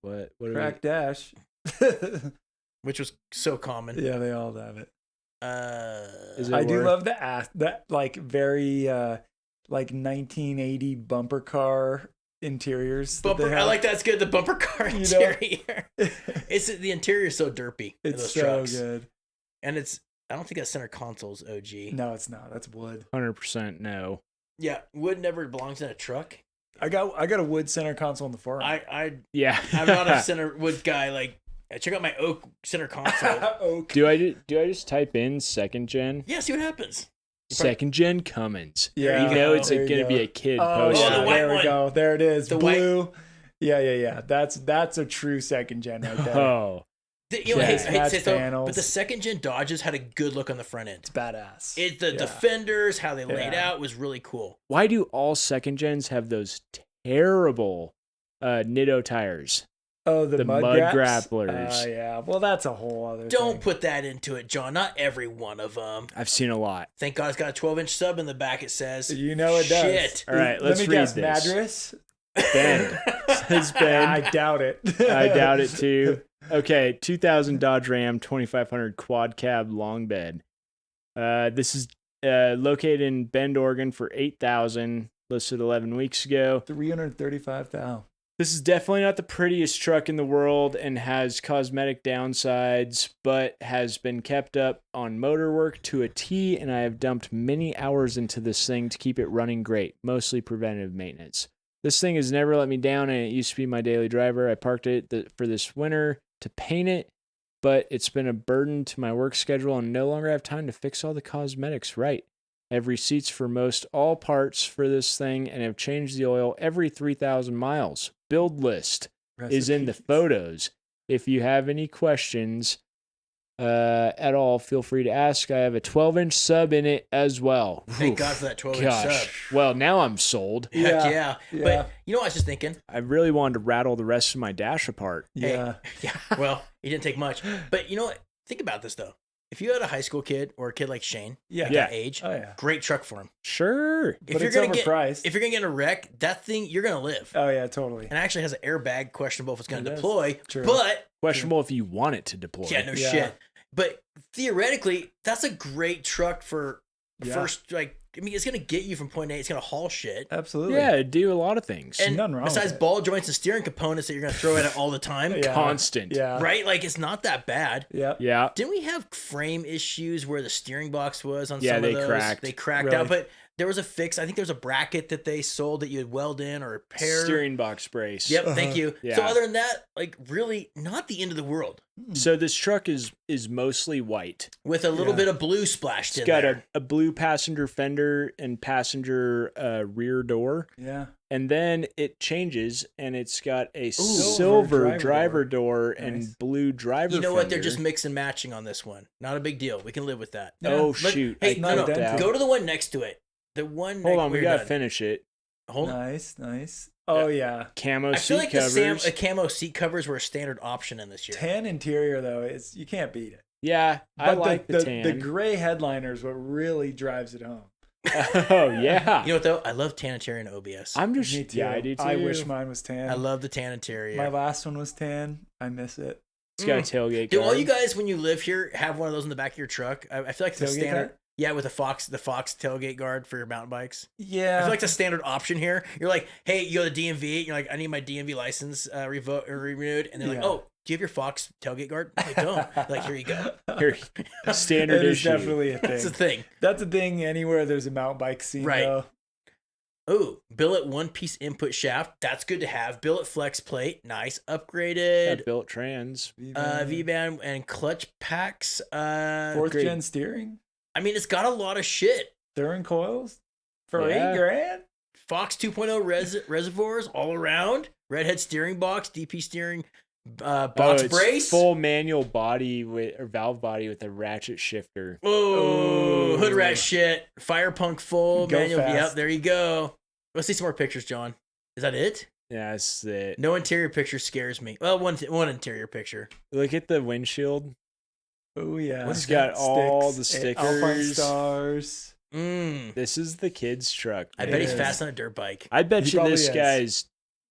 What are track dash. Which was so common. Yeah, they all have it. Is it I do worth- love the that like very like 1980 bumper car interiors. that Bumper. they I have. like that's good. The bumper car You know? interior. It's the interior is so derpy. in It's those so trucks. good. And it's. I don't think that center console's OG. No, it's not. That's wood. 100% no. Yeah, wood never belongs in a truck. I got a wood center console in the forum. Yeah. I'm not a center wood guy. Like, check out my oak center console. Oak. Do I just type in second gen? Yeah, see what happens. Second gen Cummins. Yeah, You know it's there you gonna be go. a kid Oh, posting. the yeah, white there we one. go. There it is. The white- Blue. Yeah. That's a true second gen right there. Oh, You know, I hate to Match say so, panels. but the second gen Dodges had a good look on the front end. It's badass. The Yeah. fenders, how they laid Yeah. out was really cool. why do all second gens have those terrible Nitto tires? Oh, the mud grapplers. Oh, yeah. Well, that's a whole other Don't thing. put that into it, John. Not every one of them. I've seen a lot. Thank God it's got a 12-inch sub in the back. It says. You know it does. Shit. All right, let's Let me read guess. this. Madras? Ben. Says Ben. I doubt it. I doubt it too. Okay, 2000 Dodge Ram 2500 quad cab long bed. This is located in Bend, Oregon for $8,000. Listed 11 weeks ago. 335,000. This is definitely not the prettiest truck in the world and has cosmetic downsides, but has been kept up on motor work to a T, and I have dumped many hours into this thing to keep it running great, mostly preventative maintenance. This thing has never let me down, and it used to be my daily driver. I parked it for this winter to paint it, but it's been a burden to my work schedule and no longer have time to fix all the cosmetics right. I have receipts for most all parts for this thing and have changed the oil every 3,000 miles. Build list is in the photos. If you have any questions at all, feel free to ask. I have a 12-inch sub in it as well. Thank Oof. God for that 12-inch Gosh. sub. Well, now I'm sold. Heck Yeah. yeah. But you know what I was just thinking? I really wanted to rattle the rest of my dash apart. Yeah. Yeah. Well, it didn't take much. But you know what? Think about this, though. If you had a high school kid or a kid like Shane Yeah. at Yeah. that age, Oh, yeah. great truck for him. Sure. If But you're it's gonna overpriced. if you're gonna get in a wreck, that thing you're gonna live. Oh, yeah, totally. And it actually has an airbag, questionable if it's gonna It does. deploy. True. But Questionable if you want it to deploy. yeah, no Yeah. shit. But theoretically, that's a great truck for Yeah. first. Like, I mean, it's gonna get you from point A. It's gonna haul shit. Absolutely. Yeah, it'd do a lot of things. And nothing wrong besides with it. ball joints and steering components that you're gonna throw at it all the time, Yeah. Constant. Yeah. right? Like, it's not that bad. Yeah. Yeah. Didn't we have frame issues where the steering box was on Yeah, some they of those? cracked. They cracked Really? out, but there was a fix. I think there was a bracket that they sold that you would weld in or repair. Steering box brace. Yep, thank you. Yeah. So other than that, like really not the end of the world. So this truck is mostly white. With a little Yeah. bit of blue splashed It's in got there. a blue passenger fender and passenger rear door. Yeah. and then it changes, and it's got a silver silver driver door Nice. and blue driver. You know what? They're fender. just mix and matching on this one. Not a big deal. We can live with that. Yeah. Oh Look- shoot! Hey, I no, clicked out. go to the one next to it. The one. Hold on, we we're gotta done. finish it. Hold on. Nice. Oh yeah. Camo I feel seat like covers. the camo seat covers were a standard option in this year. Tan interior though, is you can't beat it. Yeah, I But like the tan. The gray headliner is what really drives it home. Oh yeah. You know what though? I love tan interior and OBS. I'm just Me too. yeah, I do too. I wish mine was tan. I love the tan interior. My last one was tan. I miss it. It's got a tailgate. Do guard. all you guys, when you live here, have one of those in the back of your truck? I feel like it's a Tailgate standard. guard? Yeah, with the Fox tailgate guard for your mountain bikes. Yeah. I feel like it's a standard option here. You're like, hey, you go to the DMV. You're like, I need my DMV license renewed, and they're like, Yeah. oh, do you have your Fox tailgate guard? No, I don't. Like, here you go. Here, standard That is issue. definitely a That's the thing. thing. That's a thing anywhere there's a mountain bike scene. Right. Though. Oh, billet one-piece input shaft. That's good to have. Billet flex plate. Nice. Upgraded. Got built trans. V-band and clutch packs. Fourth great. gen steering. I mean, it's got a lot of shit. Thurn coils for Yeah. $8,000. Fox 2.0 reservoirs all around. Redhead steering box. DP steering box it's brace. full manual body with or valve body with a ratchet shifter. Oh, hood rat shit. Fire punk full Go manual. fast. Yep, there you go. Let's see some more pictures, John. Is that it? Yeah, that's it. No interior picture scares me. Well, one interior picture. Look at the windshield. Oh yeah. It's got all the Alpine stickers. stars. This is the kid's truck. I man. bet he's is. fast on a dirt bike. I bet He you this probably is. guy's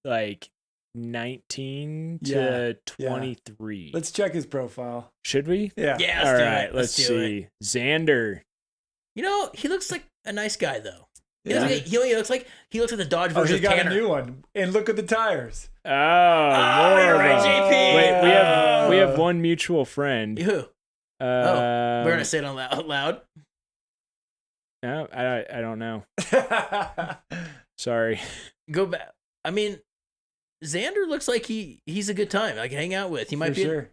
like 19 to Yeah, yeah. 23. Let's check his profile. Should we? Yeah. Yeah, All let's do right, it. let's do see. it. Xander. You know, he looks like a nice guy though. He Yeah. looks like, you know, he looks like the Dodge Oh, version he of got Tanner. a new one. And look at the tires. Oh, you're more right, of a- JP. Wait, we have one mutual friend. Who? We're gonna say it out loud. No, I don't know. Sorry. Go back. I mean, Xander looks like he's a good time. Like hang out with. He might For be sure.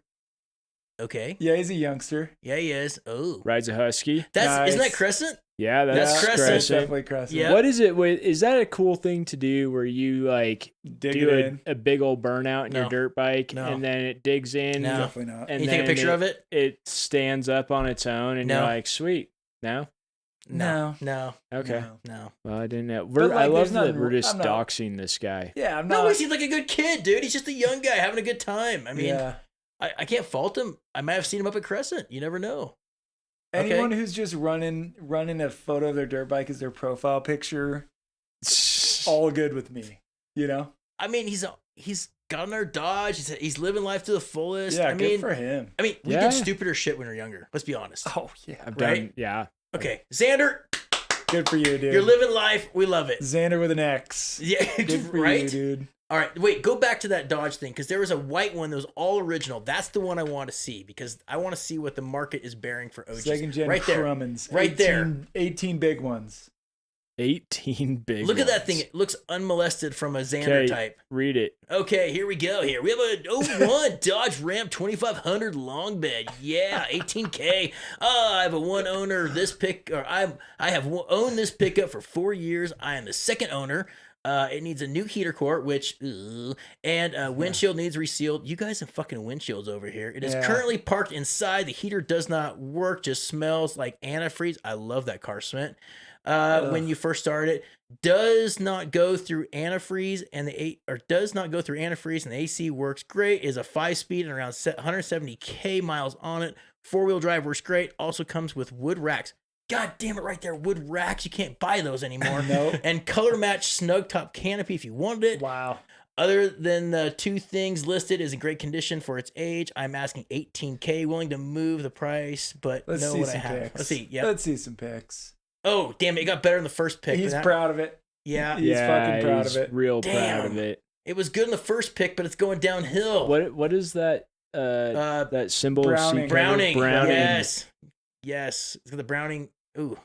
okay. Yeah, he's a youngster. Yeah, he is. Oh, Rides a husky. that's isn't Nice. that Crescent? Yeah, That's that's Crescent. That's Crescent. definitely Crescent. Yeah. What is it with? Is that a cool thing to do where you like Dig do it in. a big old burnout in No. your dirt bike No. and then it digs in No. Definitely not. and You take a then picture of it? It stands up on its own and No. you're like, sweet. No? No. Okay. No. Well, I didn't know. But, I like, love there's that nothing- we're just I'm not- doxing this guy. Yeah, I'm No, not. he seems like a good kid, dude. He's just a young guy having a good time. I mean, yeah. I can't fault him. I might have seen him up at Crescent. You never know. Okay. Anyone who's just running a photo of their dirt bike as their profile picture, all good with me. You know? I mean, he's got another Dodge. He's living life to the fullest. Yeah, I good mean, for him. we Yeah. did stupider shit when we were younger. Let's be honest. Oh yeah, I've Right? done, yeah. Okay, Xander, good for you, dude. you're living life. We love it. Xander with an X. Yeah, Good for right. you, dude. All right, wait. Go back to that Dodge thing because there was a white one that was all original. That's the one I want to see because I want to see what the market is bearing for OGs. Second gen right there. Cummins. Right there. 18 big ones. 18 big Look at that ones. thing. It looks unmolested from a Xander Okay, type. read it. Okay, here we go. Here we have a 01 Dodge Ram 2500 long bed. Yeah, 18K. I have a one owner of this I have owned this pickup for 4 years. I am the second owner. It needs a new heater core, and windshield needs resealed. You guys have fucking windshields over here. It is Yeah. currently parked inside. The heater does not work. Just smells like antifreeze. I love that car scent. When you first start it, does not go through antifreeze and the AC works great. Is a 5-speed and around 170k miles on it. 4-wheel drive works great. Also comes with wood racks. God damn it, right there, wood racks. You can't buy those anymore. Nope. And color match snug top canopy if you wanted it. Wow. Other than the two things listed, is in great condition for its age. I'm asking 18K, willing to move the price, but Let's know see what I some have. pics. Let's see. Yeah. Let's see some pics. Oh, damn it, it got better in the first pick. He's but that- proud of it. Yeah. He's fucking proud he's of it. Real proud Damn. of it. It was good in the first pick, but it's going downhill. What is that? That symbol. Browning. of Browning. Browning. Yes. It's got the Browning. Ooh.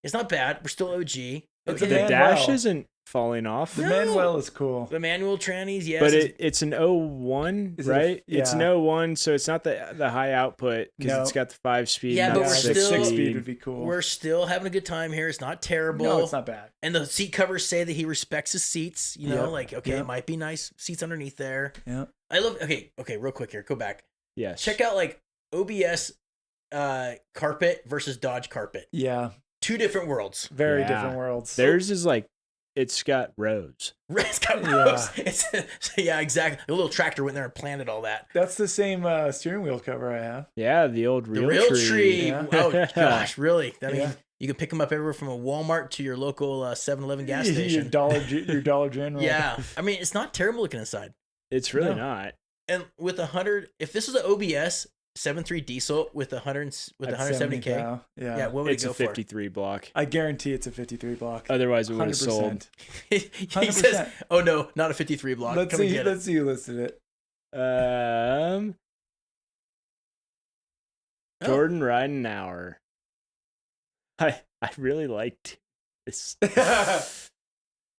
It's not bad. We're still OG. It's The Man, dash well. isn't falling off. The Manuel is cool. The manual trannies, yes. But it's an 01, right? It's an 01, so it's not the high output because it's got the 5-speed. Yeah, but we're the still 6-speed would be cool. We're still having a good time here. It's not terrible. No, it's not bad. And the seat covers say that he respects his seats. You know, it might be nice seats underneath there. Yeah. I love. Okay, real quick here. Go back. Yes. Check out like OBS carpet versus Dodge carpet. Yeah. 2 different worlds. Very different worlds. Theirs is like, it's got rows. It's got rows. Yeah, exactly. A little tractor went there and planted all that. That's the same steering wheel cover I have. Yeah, the old The Realtree. Yeah. Oh, gosh, really? I mean, you can pick them up everywhere from a Walmart to your local 7-Eleven gas station. your Dollar General. Yeah. I mean, it's not terrible looking inside. It's really not. And with 100, if this was an OBS 7.3 diesel with 170K, yeah, what would it's it go a 53 block. I guarantee it's a 53 block. Otherwise, it would have sold. He says, "Oh no, not a 53 block." Let's see who listed it. Jordan Ridenauer. I really liked this.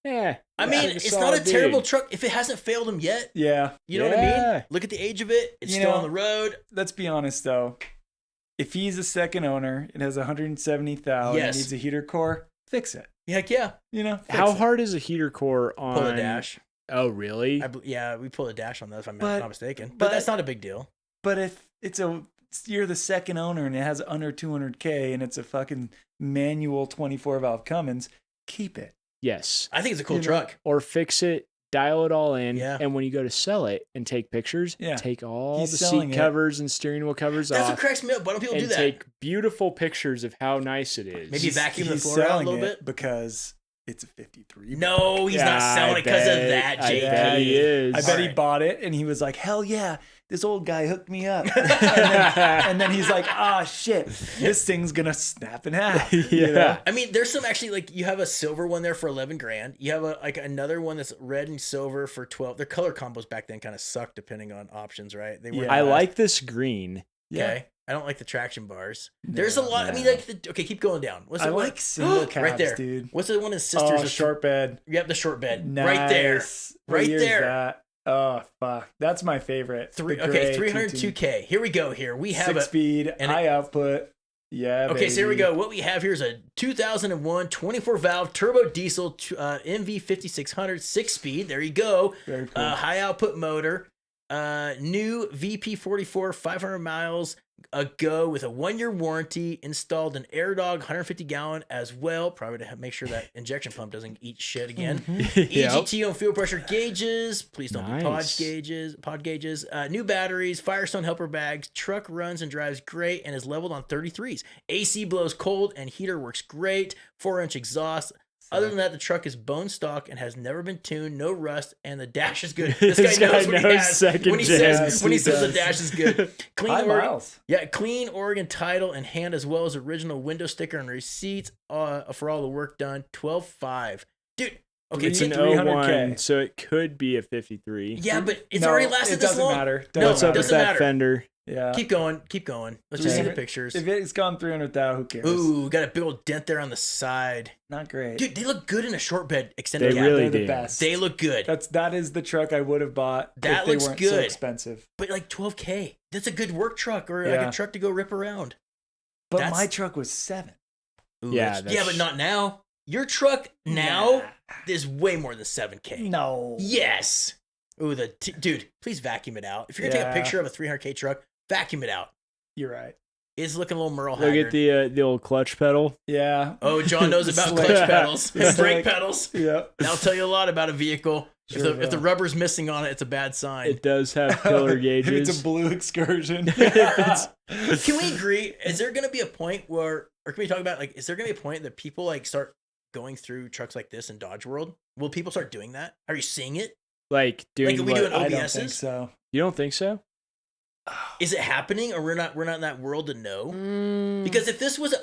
Yeah. I mean, it's not a terrible truck if it hasn't failed him yet. Yeah. You know what I mean? Look at the age of it. It's still on the road. Let's be honest, though. If he's a second owner, it has 170,000, it needs a heater core, fix it. Heck yeah. You know, how hard is a heater core on? Pull a dash. Oh, really? We pull a dash on that if I'm not mistaken. But that's not a big deal. But if you're the second owner and it has under 200K and it's a fucking manual 24-valve Cummins, keep it. Yes. I think it's a cool truck. Or fix it, dial it all in, Yeah. and when you go to sell it and take pictures, take all the selling seat covers and steering wheel covers off. That's what cracks me up. Why don't people do that? Take beautiful pictures of how nice it is. Maybe vacuum the floor out a little bit? Because it's a 53. No, he's not selling it because of that, JP. Yeah, he is. I bet he bought it and he was like, hell yeah, this old guy hooked me up. and then he's like, shit, this thing's going to snap in half. Yeah. You know? I mean, there's some actually, like, you have a silver one there for 11 grand. You have another one that's red and silver for 12. Their color combos back then kind of sucked depending on options, right? I like this green. Okay. I don't like the traction bars. There's a lot. I mean, like, okay, keep going down. I like single cabs, right there, dude. What's the one in sisters? Oh, short bed. Yep, the short bed. Nice. Right there. Right there. That? Oh, fuck. That's my favorite. Okay, 302K. Here we go. Here we have 6-speed, high output. Yeah. Okay, so here we go. What we have here is a 2001 24-valve turbo diesel MV 5600 6-speed. There you go. Very cool. High output motor. New VP44 500 miles ago with a 1-year warranty. Installed an AirDog 150 gallon as well. Probably to make sure that injection pump doesn't eat shit again. EGT on fuel pressure gauges. Please don't be pod gauges. New batteries. Firestone helper bags. Truck runs and drives great and is leveled on 33s. AC blows cold and heater works great. 4-inch exhaust. Other than that, the truck is bone stock and has never been tuned, no rust, and the dash is good. This guy knows what he has when he says the dash is good. Clean miles. Yeah, clean Oregon title in hand as well as original window sticker and receipts for all the work done. 12.5. Dude, okay, it's an 01, so it could be a 53. Yeah, but it's already lasted this long. Matter. What's up with that fender? Yeah. Keep going. Let's just see the pictures. If it's gone 300,000, who cares? Ooh, got a big old dent there on the side. Not great. Dude, they look good in a short bed extended cab. They're the best. They look good. That is the truck I would have bought that if they looks weren't good. so expensive. But like 12K. That's a good work truck or like a truck to go rip around. But my truck was 7. Ooh, but not now. Your truck now is way more than 7K. No. Yes. Ooh, dude, please vacuum it out. If you're gonna take a picture of a 300K truck, vacuum it out. You're right. It's looking a little Merle Haggard. Look at the old clutch pedal. Yeah. Oh, John knows about clutch pedals and brake pedals. Yeah. That'll tell you a lot about a vehicle. Sure if the rubber's missing on it, it's a bad sign. It does have killer gauges. It's a blue excursion. Can we agree? Is there going to be a point where, or can we talk about, like, is there going to be a point that people, like, start going through trucks like this in Dodge World? Will people start doing that? Are you seeing it? Like, doing like, are we doing OBSs? I don't think so. You don't think so? Is it happening, or we're not in that world to know? Because if this was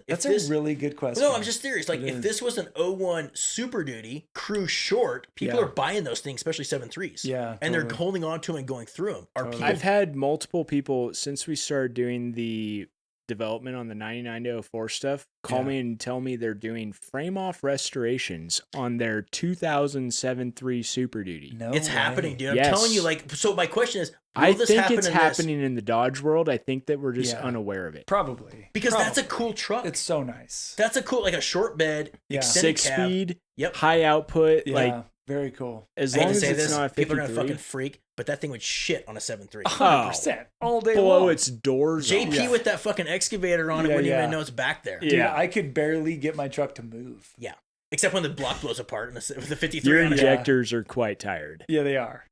that's a really good question. No, I'm just serious. Like, if this was an 01 Super Duty Crew Short, people are buying those things, especially 7.3s. Yeah, and they're holding on to them and going through them. I've had multiple people since we started doing the development on the 99 to 04 stuff, call me and tell me they're doing frame-off restorations on their 2007 3 Super Duty. No It's way. happening, dude. I'm Yes. telling you, like, so my question is, will I this think happen it's in happening this? in the Dodge world. I think that we're just Yeah. unaware of it. Probably. Because that's a Probably. cool truck. It's so nice. That's a cool, like a short bed, Yeah. extended 6 cab. speed, Yep. high output. Yeah. Like, very cool. as I hate long to as say it's this, not a people are 53, gonna fucking freak, but that thing would shit on a 7.3. 100% all day blow long. its doors off. JP with that fucking excavator on it Yeah, wouldn't yeah. even know it's back there. Dude, Yeah. I could barely get my truck to move. Yeah. Except when the block blows apart with the 53 Your on it. injectors are quite tired. Yeah, they are.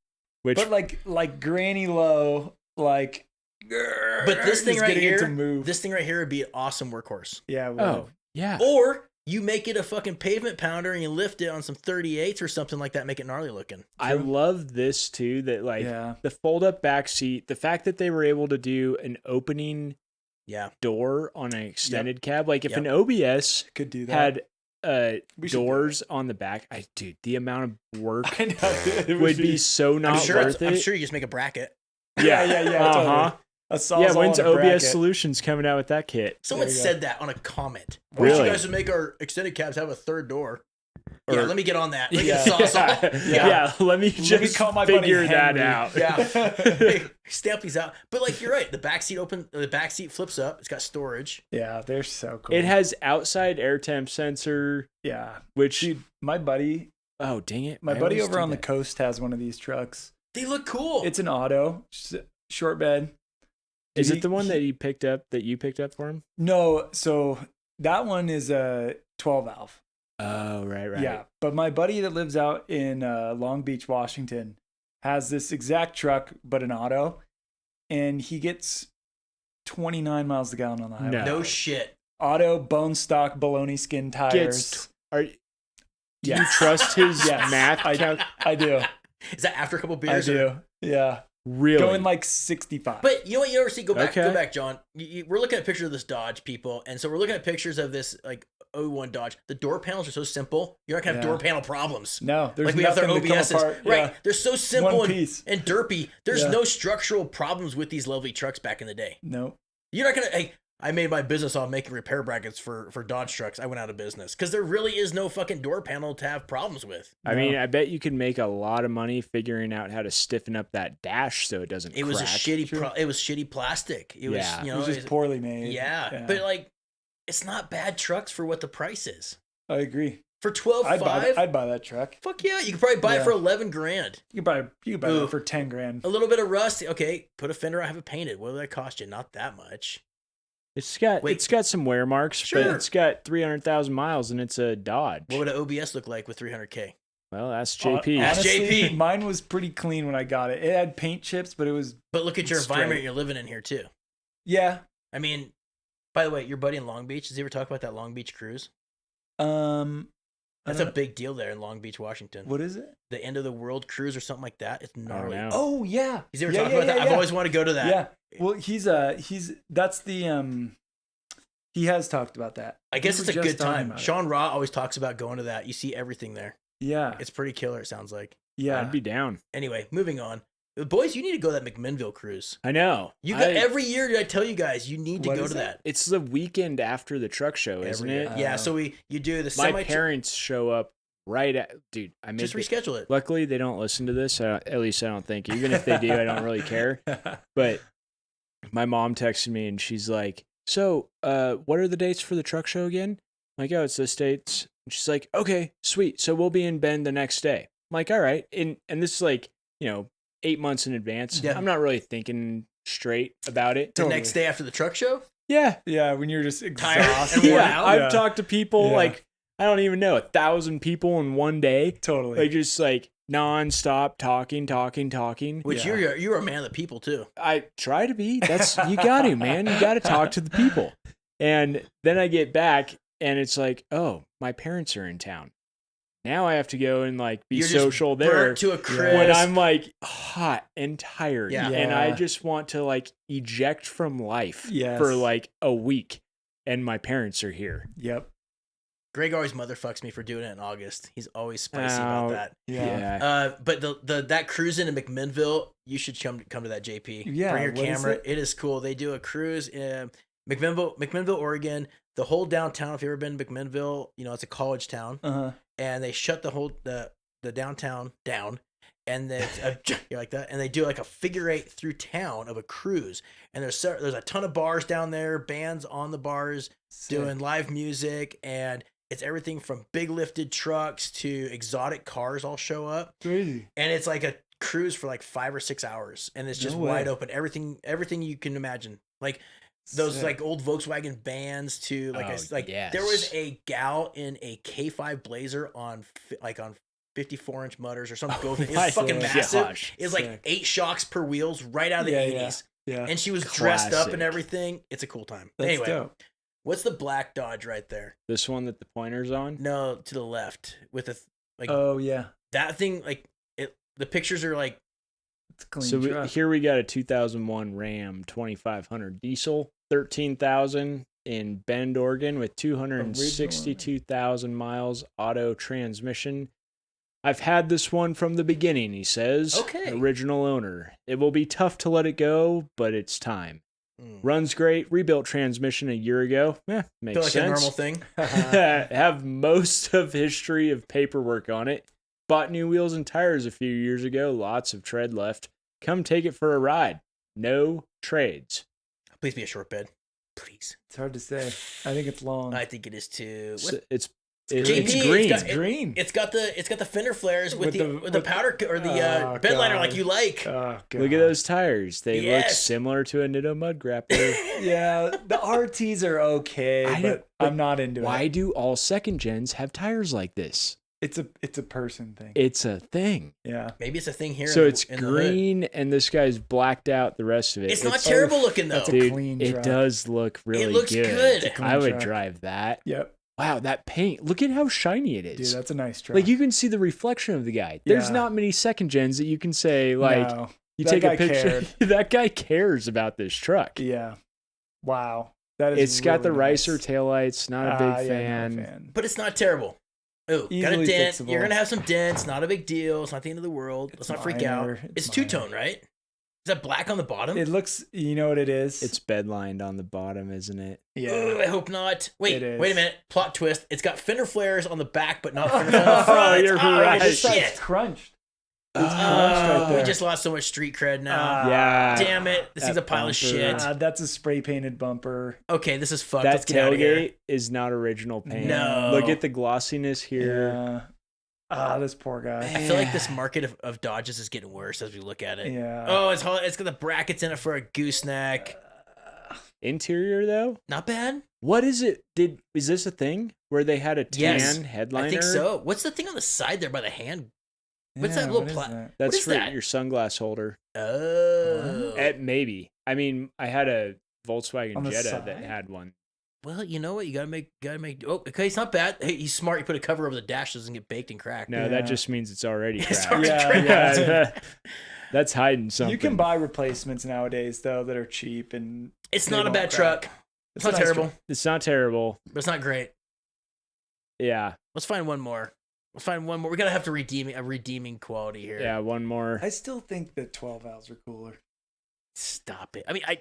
Which But like granny low, like. But this thing just right getting it to here, move. this thing right here would be an awesome workhorse. Yeah. It oh would. yeah, Or you make it a fucking pavement pounder and you lift it on some 38s or something like that, make it gnarly looking. I love this too. That like Yeah. the fold up back seat, the fact that they were able to do an opening Yeah. door on an extended cab. Like if Yep. an OBS Could do that. had We should do doors on the back, dude, the amount of work I know. It would be so not I'm sure, worth it. I'm sure you just make a bracket. Yeah. Totally. Uh-huh. A Yeah, sawzall when's and a OBS bracket. Solutions coming out with that kit? Someone There you go. said that on a comment. Why don't Really? you guys make our extended cabs have a third door? Yeah, Or- let me get on that. Let me Yeah. get a sawzall. Yeah, let me Let me just call my buddy figure that Henry. out. Yeah. Hey, stamp these out. But like you're right, the back seat flips up. It's got storage. Yeah, they're so cool. It has outside air temp sensor, Yeah. which Dude, my buddy dang it, My I buddy always over do on the that. coast has one of these trucks. They look cool. It's an auto, short bed. Is He- it the one he- that you picked up for him? No, so that one is a 12 valve. Oh, right. Yeah, but my buddy that lives out in Long Beach, Washington, has this exact truck, but an auto, and he gets 29 miles a gallon on the highway. No. no shit. Auto, bone stock, baloney skin tires. Do you Yes. trust his Yes. math? I do. Is that after a couple I beers? do. Yeah. Really? Going like 65. But you know what you ever see? Go Okay. back, John. We're looking at pictures of this Dodge, people, and so we're looking at pictures of this like 01 Dodge. The door panels are so simple. You're not gonna have Yeah. door panel problems. No, there's Like we have their nothing to come OBSs, apart. right? Yeah. They're so simple One and, piece. and derpy. There's Yeah. no structural problems with these lovely trucks back in the day. No. You're not gonna. Hey, I made my business off making repair brackets for Dodge trucks. I went out of business because there really is no fucking door panel to have problems with. I mean, I bet you could make a lot of money figuring out how to stiffen up that dash so it doesn't It was a crack. shitty. It was shitty plastic. It was Yeah. you It know. was just poorly made. yeah, but like, it's not bad trucks for what the price is. I agree. For 12.5, I'd buy that truck. fuck yeah, you could probably buy it Yeah. for 11 grand. You could buy Ooh. that for 10 grand. A little bit of rust, okay. Put a fender, I have it painted. What will that cost you? Not that much. It's Wait. got some wear marks, Sure. but it's got 300,000 miles and it's a Dodge. What would an OBS look like with 300K? Well, that's JP. Ask Honestly, JP. mine was pretty clean when I got it. It had paint chips, but it was But look at your Straight. environment you're living in here too. yeah. I mean, by the way, your buddy in Long Beach, does he ever talk about that Long Beach cruise? That's a big deal there in Long Beach, Washington. What is it? The end of the world cruise or something like that. It's gnarly. know. Oh yeah. He's ever Yeah, talked yeah, about that? yeah, I've yeah. always wanted to go to that. Yeah. Well, he's that's the he has talked about that. I guess We it's were a just good talking time. about it. Sean Raw always talks about going to that. You see everything there. Yeah. It's pretty killer, it sounds like. Yeah. I'd be down. Anyway, moving on. Boys, you need to go to that McMinnville cruise. I know. You got every year. I tell you guys, you need to What go is to it? that. It's the weekend after the truck show, isn't Every it? year. Yeah. So you do the My semi. parents show up right at. Dude, I made. Just reschedule it. Luckily, they don't listen to this. At least I don't think. Even if they do, I don't really care. But my mom texted me and she's like, "So, what are the dates for the truck show again?" I'm like, "Oh, it's this dates." And she's like, "Okay, sweet. So we'll be in Bend the next day." I'm like, "All right." And this is like, 8 months in advance. Yeah. I'm not really thinking straight about it. The Totally. next day after the truck show. Yeah. Yeah, when you're just Tired exhausted. and worn Yeah. out? I've talked to people Yeah. like, I don't even know, 1,000 people in one day. Totally. Like just like nonstop talking. Which Yeah. you're a man of the people too. I try to be. That's you got to, man. You got to talk to the people. And then I get back and it's like, oh, my parents are in town. Now I have to go and like be You're just social there burnt to a crisp. when I'm like hot and tired. Yeah. And I Yeah. just want to like eject from life Yes. for like a week. And my parents are here. Yep. Greg always motherfucks me for doing it in August. He's always spicy about Oh, that. Yeah. But that cruise into McMinnville, you should come to that, JP. Yeah, Bring your what is camera. it? It is cool. They do a cruise. McMinnville, Oregon. The whole downtown. If you ever been to McMinnville, it's a college town, and they shut the downtown down, and then like that, and they do like a figure 8 through town of a cruise, and there's a ton of bars down there, bands on the bars doing live music, and it's everything from big lifted trucks to exotic cars all show up. Crazy. And it's like a cruise for like 5 or 6 hours, and it's just wide open. Everything you can imagine, like those like old Volkswagen vans to there was a gal in a K5 Blazer on 54-inch mutters or something. It was fucking massive. It was like 8 shocks per wheels right out of the 80s. Yeah. And she was dressed up and everything. It's a cool time. That's anyway, dope. What's the black Dodge right there? This one that the pointer's on? No, to the left with that thing, like the pictures are like, it's a clean truck. Here we got a 2001 Ram 2500 diesel, 13,000 in Bend, Oregon, with 262,000 miles, auto transmission. I've had this one from the beginning, he says. Okay. Original owner. It will be tough to let it go, but it's time. Runs great. Rebuilt transmission a year ago. Makes feel like sense. a normal thing. Have most of history of paperwork on it. Bought new wheels and tires a few years ago. Lots of tread left. Come take it for a ride. No trades. Please be a short bed. Please. It's hard to say. I think it's long. I think it is too. It's JP, green. It's green. It's got the fender flares with the powder or the bed liner like you like. Oh, God. Look at those tires. They look similar to a Nitto mud grappler. Yeah, the RTs are okay, but I'm not into it. Why do all second gens have tires like this? It's a person thing. It's a thing. Yeah. Maybe it's a thing here. So it's green, and this guy's blacked out the rest of it. It's not terrible looking though. That's a Dude, clean it truck. does look really good. It looks good. I would truck. drive that. Yep. Wow, that paint. Look at how shiny it is. Dude, that's a nice truck. Like you can see the reflection of the guy. There's not many second gens that you can say like you take a picture. That guy cares about this truck. Yeah. Wow. That is. It's got the nice. Ricer taillights. Not a big fan. Not a fan. But it's not terrible. Oh, got a Easily dent. fixable. You're gonna have some dents. Not a big deal. It's not the end of the world. Let's not freak out. It's two-tone, right? Is that black on the bottom? It looks. You know what it is? It's bed lined on the bottom, isn't it? Yeah. Ugh, I hope not. Wait a minute. Plot twist. It's got fender flares on the back, but not fender flares on the front. You're right. Shit. Crunched. It's crunched right there. We just lost so much street cred now. Yeah. Damn it. This is a pile of shit. That's a spray painted bumper. Okay, this is fucked. That Let's get out of here. tailgate is not original paint. No. Look at the glossiness here. Yeah. This poor guy. I feel like this market of Dodges is getting worse as we look at it. Yeah. Oh, it's got the brackets in it for a gooseneck. Interior though, Not bad. what is it? Is this a thing where they had a tan headliner? I think so. What's the thing on the side there by the hand? What's that little that? That's what is for that? your sunglass holder. Oh. Maybe. I mean, I had a Volkswagen On the Jetta side? that had one. Well, you know what? You gotta make. Oh, okay, it's not bad. Hey, he's smart. You put a cover over the dash, so it doesn't get baked and cracked. No, that just means it's already It's cracked. already cracked. That's hiding something. You can buy replacements nowadays though that are cheap and It's they not a won't bad crack. truck. It's a not nice terrible, truck. It's not terrible. but it's not great. Yeah. Let's find one more. We gotta have to redeeming quality here. Yeah, one more. I still think the 12 valves are cooler. Stop it. I mean, I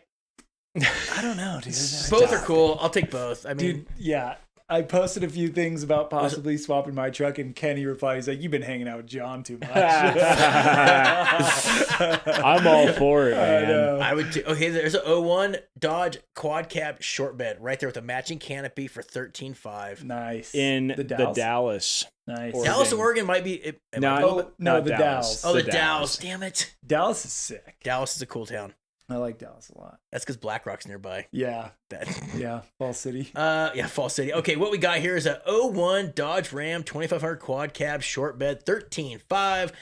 don't know, dude. both are cool. I'll take both. I mean, Dude, yeah. I posted a few things about possibly swapping my truck, and Kenny replied, he's like, "You've been hanging out with John too much." I'm all for it, man. I know. I would do. Okay, there's a 01 Dodge quad cab short bed right there with a matching canopy for $13,500. Nice. In the the Dallas. Dallas. Nice. Oregon. Dallas, Oregon might be. It Not- might be- No, Not the Dallas. oh, the the Dallas. Dallas. Damn it. Dallas is sick. Dallas is a cool town. I like Dallas a lot. That's because Black Rock's nearby. Yeah. That. Yeah. Fall City. Yeah, Fall City. Okay, what we got here is a 01 Dodge Ram 2500 quad cab short bed, $13,500.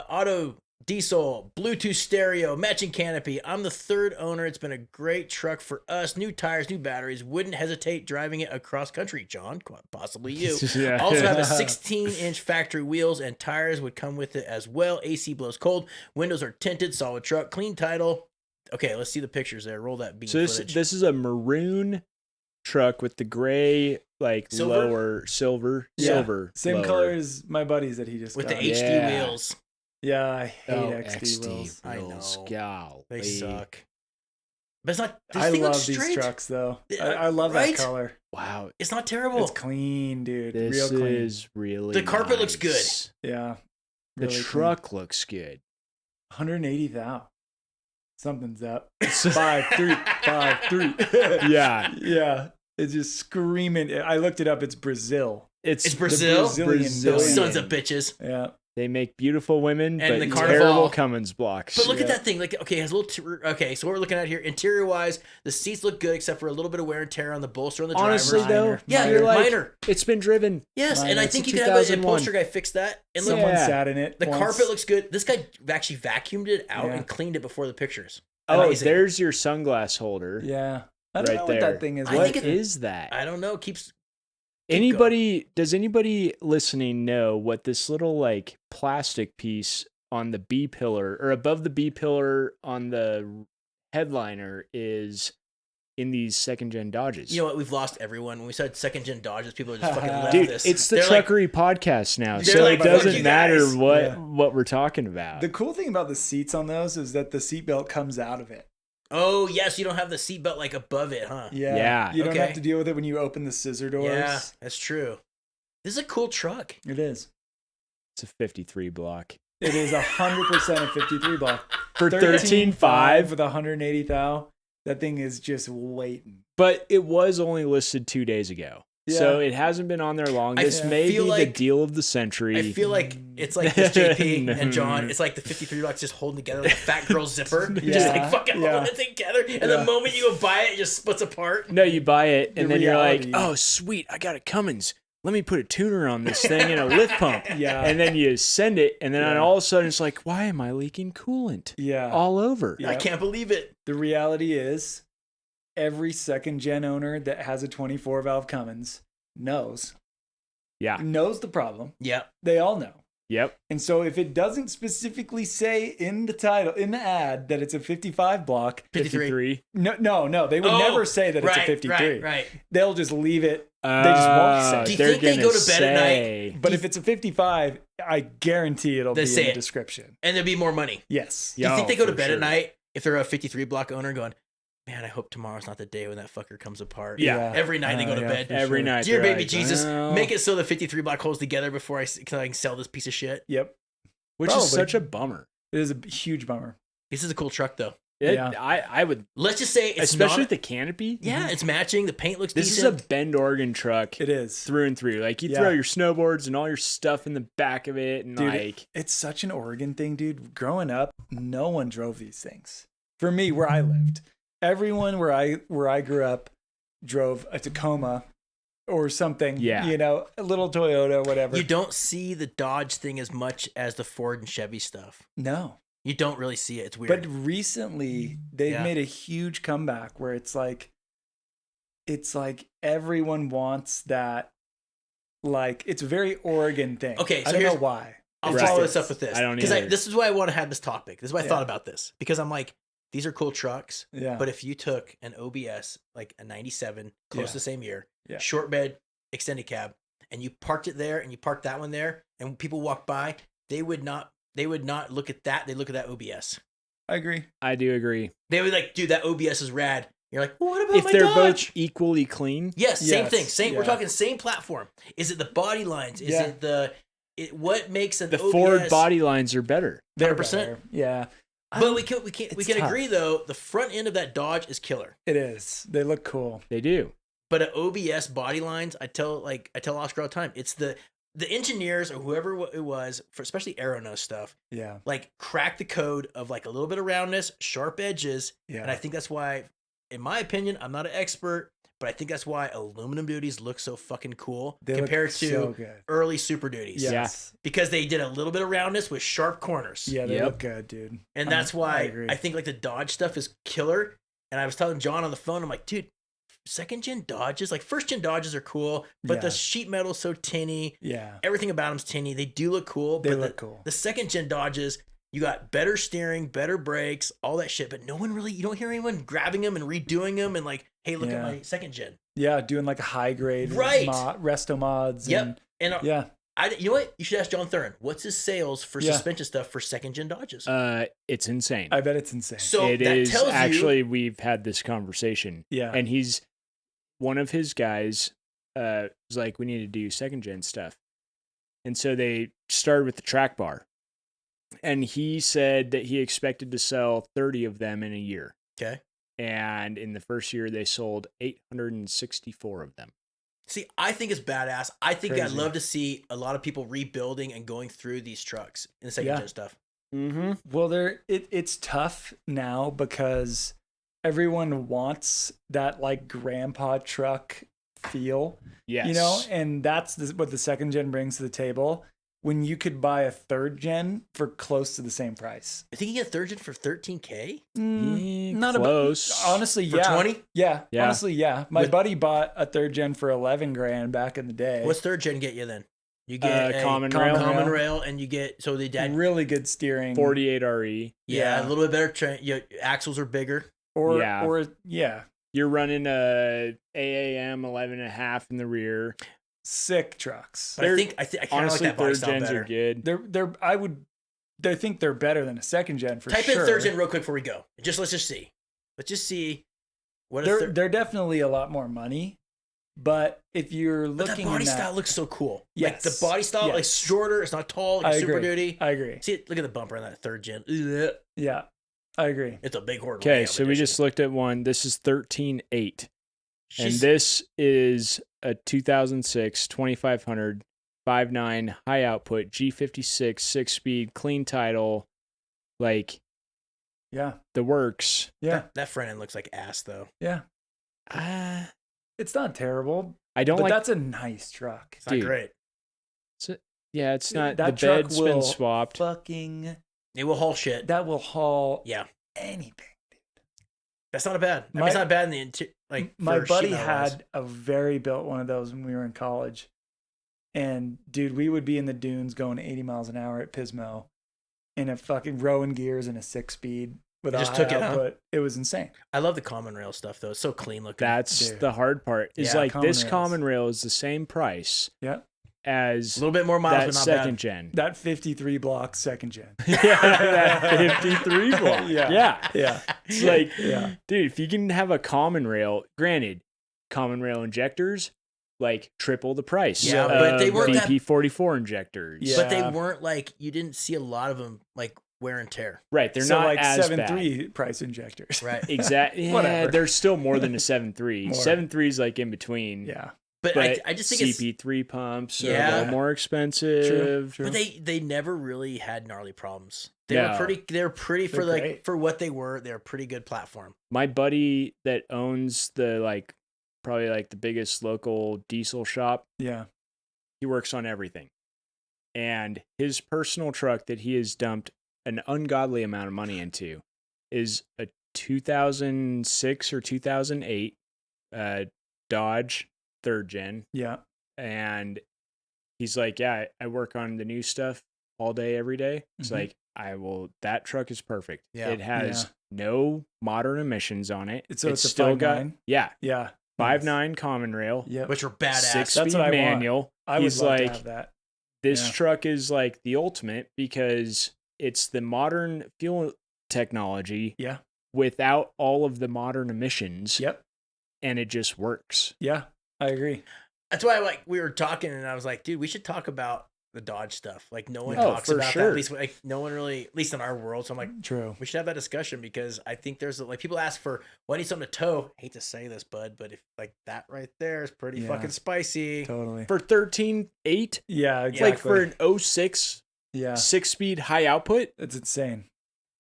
Auto diesel, Bluetooth stereo, matching canopy. I'm the third owner. It's been a great truck for us. New tires, new batteries. Wouldn't hesitate driving it across country, John. Possibly you. Yeah. Also have a 16-inch factory wheels and tires would come with it as well. AC blows cold. Windows are tinted. Solid truck. Clean title. Okay, let's see the pictures there. Roll that beam So footage. this is a maroon truck with the gray, like Silver? lower silver. Same lower. color as my buddies that he just with got. the HD Yeah. wheels. Yeah, I hate Oh, XD wheels. I know. wheels. Golly. They suck. But it's not. This I thing love looks these straight. trucks though. I love Right? that color. Wow. It's not terrible. It's clean, dude. This Real clean. is really The carpet looks good. nice. Yeah. The Really truck looks good. 180,000. Something's up. 5-3, 5-3. Yeah. Yeah. It's just screaming. I looked it up. It's Brazil. It's The Brazil. Brazilian Those brand. sons of bitches. Yeah. They make beautiful women, And but the Carnival. terrible Cummins blocks. But look at Yeah. that thing. Like, okay, it has a little. Okay, so what we're looking at here, interior wise, the seats look good except for a little bit of wear and tear on the bolster on the driver. Honestly, though, Minor. yeah, you're like, minor. it's been driven. Yes, and minor. I It's think a you could have an 2001. upholsterer guy fix that. And look, Someone Yeah. sat in it. the once. carpet looks good. This guy actually vacuumed it out Yeah. and cleaned it before the pictures. Oh, Amazing. there's your sunglass holder. Yeah. I don't Right know what there. that thing is. I What think is that? I don't know. It keeps. Does anybody listening know what this little like plastic piece on the B pillar or above the B pillar on the headliner is in these second gen Dodges? You know what? We've lost everyone. When we said second gen Dodges, people are just fucking left Dude, this. it's the They're like, Truckery podcast now, they're so like, it "Fuck doesn't you matter guys." what we're talking about. The cool thing about the seats on those is that the seatbelt comes out of it. oh yes, you don't have the seatbelt like above it, huh? Yeah. Yeah. You don't Okay. have to deal with it when you open the scissor doors. Yeah, that's true. This is a cool truck. It is. It's a 53 block It is 100% a 53 block. for 13.5 13.5, with 180,000. That thing is just waiting. but it was only listed 2 days ago. Yeah. So it hasn't been on there long. I This may be feel the like- deal of the century. I feel like it's like this JP No. and John. It's like the 53 bucks just holding together like a fat girl zipper, just Yeah, like fucking yeah. holding it together. And Yeah. the moment you go buy it, it just splits apart. No, you buy it and The then you're like, reality. oh, sweet, I got a Cummins. Let me put a tuner on this thing and a lift pump. Yeah. And then you send it, and then Yeah. all of a sudden it's like, why am I leaking coolant Yeah. all over? Yeah. I can't believe it. The reality is, every second gen owner that has a 24 valve Cummins knows Yeah. the problem. Yeah. They all know. Yep. And so if it doesn't specifically say in the title, in the ad, that it's a 55 block, 53. no, they would Oh, never say that it's a Right, right, 53. right. They'll just leave it. They just won't say. Do you they're think they gonna go to bed at say- But if it's a 55, I guarantee it'll They be say in the it. description. And there'd be more money. Yes. Do you Yeah, think they go to for bed sure. at night if they're a 53 block owner going, man, I hope tomorrow's not the day when that fucker comes apart. Yeah. Every night they go to Yeah, bed. for Every sure. night. Dear they're baby like, Jesus, well, make it so the 53 block holds together before I can sell this piece of shit. Yep. Which Probably. is such a bummer. It is a huge bummer. This is a cool truck though. Yeah. I would, Let's just say it's especially not, with the canopy. yeah, it's matching. The paint looks This decent. is a Bend, Oregon truck It is. through and through. Like you Yeah. throw your snowboards and all your stuff in the back of it, and Dude, like it's such an Oregon thing, dude. Growing up, no one drove these things. For me, where I lived, everyone where I grew up drove a Tacoma or something. Yeah. You know, a little Toyota, whatever. You don't see the Dodge thing as much as the Ford and Chevy stuff. No. You don't really see it. It's weird. But recently, they've Yeah. made a huge comeback where it's like everyone wants that. Like, it's a very Oregon thing. Okay, so I don't know here's- why. I'll Right. follow this up with this. I don't Because either. this is why I want to have this topic. This is why I Yeah. thought about this. Because I'm like, these are cool trucks. Yeah. But if you took an OBS, like a 97, close Yeah. to the same year, Yeah. short bed, extended cab, and you parked it there and you parked that one there, and when people walk by, they would not look at that. They look at that OBS. I agree. I do agree. They would like, dude, that OBS is rad. You're like, well, what about If my they're Dodge? both equally clean, Yes, same Yes, thing. Same. We're yeah. talking same platform. Is it the body lines? Is Yeah. it what makes an the OBS? Ford body lines are better. They're 100%. better. Yeah. But we can it's agree tough. though. The front end of that Dodge is killer. It is. They look cool. They do. But an OBS body lines, I tell Oscar all the time. It's the engineers or whoever it was, for especially Aeronos stuff, Yeah. like crack the code of like a little bit of roundness, sharp edges, Yeah. and I think that's why, in my opinion, I'm not an expert, but I think that's why aluminum duties look so fucking cool They look compared to so good. early Super Duties. Yes. Because they did a little bit of roundness with sharp corners. Yeah, they Yep. look good, dude. And that's why agree. I think like the Dodge stuff is killer. And I was telling John on the phone, I'm like, dude, second gen Dodges, like first gen Dodges are cool, but the Yeah. sheet metal's so tinny. Yeah. Everything about them's tinny. They do look cool. They but look cool. The second gen Dodges, you got better steering, better brakes, all that shit. But no one really, you don't hear anyone grabbing them and redoing them and like, hey, look Yeah. at my second gen. Yeah, doing like a high grade Right. resto mods. Yep. And Yeah. You know what? You should ask John Thurin. What's his sales for suspension stuff for second-gen Dodges? It's insane. I bet it's insane. So it that is tells actually, you... we've had this conversation. Yeah. And he's, one of his guys was like, we need to do second-gen stuff. And so they started with the track bar. And he said that he expected to sell 30 of them in a year. Okay. And in the first year, they sold 864 of them. See, I think it's badass. I think Crazy. I'd love to see a lot of people rebuilding and going through these trucks in the second-gen stuff. Mm-hmm. Well, it's tough now because everyone wants that like grandpa truck feel. Yes. You know, and that's what the second gen brings to the table. When you could buy a third gen for close to the same price. I think you get a third gen for $13K. Not close. Honestly, For yeah. 20? Yeah. Honestly, yeah. My With- buddy bought a third gen for 11 grand back in the day. What's third gen get you then? You get a Common common rail. rail, and you get the dad. Really good steering. 48 RE. Yeah, Yeah. a little bit better. Axles are bigger. Or Yeah. yeah. You're running a AAM 11.5 in the rear. Sick trucks. But I kind of like Honestly, that body third style gens better. are good. I think they're better than a second gen for Type sure. in third gen real quick before we go. Let's just see. Let's just see what They're definitely a lot more money, but if you're But looking that body in style looks so cool. Yes. Like the body style, like Yes. shorter. It's not tall. Like I Super agree. Duty. I agree. See, look at the bumper on that third gen. Ugh. Yeah, I agree. It's a big horn. Okay, so we just looked at one. This is 13.8. And She's- this is a 2006 2500 5.9 high output G56 6-speed clean title, like Yeah, the works. yeah, that front end looks like ass though. yeah. Uh, It's not terrible, I don't but like. that's a nice truck. It's not Dude. great. Yeah, it's not. That The truck bed's will been swapped. Fucking, It will haul shit. that will haul Yeah, anything. that's not a bad. I mean, My- it's not bad in the interior. Like My for buddy sheet metal wise. had a very built one of those when we were in college, and dude, we would be in the dunes going 80 miles an hour at Pismo, in a fucking rowing gears and a 6-speed with a Just high took it, huh? output. It was insane. I love the common rail stuff though. It's so clean looking. That's Dude. the hard part. Is Yeah, like common this rails. common rail is the same price Yeah, a as little bit more miles, that but not second bad. gen. that 53 block second gen. Yeah, that 53 block. Yeah. Yeah. Yeah, It's like, yeah, dude, if you can have a common rail, granted, common rail injectors, like triple the price. Yeah, but they weren't that- VP44 injectors. Yeah. But they weren't like you didn't see a lot of them like wear and tear. Right. They're so not like as 7.3 price injectors. Right. Exactly. Yeah, Whatever. they're still more than a 7.3. More. 7.3 is like in between. Yeah, But But I just think it's CP3 pumps are a Yeah. little more expensive. True. but they never really had gnarly problems. They No. were pretty for They're like great. for what they were. They're a pretty good platform. My buddy that owns the probably like the biggest local diesel shop, yeah, he works on everything. And his personal truck that he has dumped an ungodly amount of money into is a 2006 or 2008 Dodge third gen. yeah, And he's like, yeah, I work on the new stuff all day, every day. It's Mhm. like, that truck is perfect. Yeah. It has no modern emissions on it. So it's a still 5.9? yeah, yeah. 5.9 common rail, Yep. Which are badass. 6-speed That's what I want. manual. I would He's love to like, have that. this Yeah. truck is like the ultimate because it's the modern fuel technology Yeah. without all of the modern emissions. Yep. And it just works. Yeah, I agree. That's why we were talking and I was like, dude, we should talk about the Dodge stuff. Like no one Oh, talks for about that. sure. At least like no one really, at least in our world. So I'm like, True. we should have that discussion because I think there's like people ask for what need something to tow. Hate to say this, bud, but if like that right there is pretty Yeah. fucking spicy. Totally. For 13.8, Yeah, exactly. like for an 06 yeah, 6-speed high output, it's insane.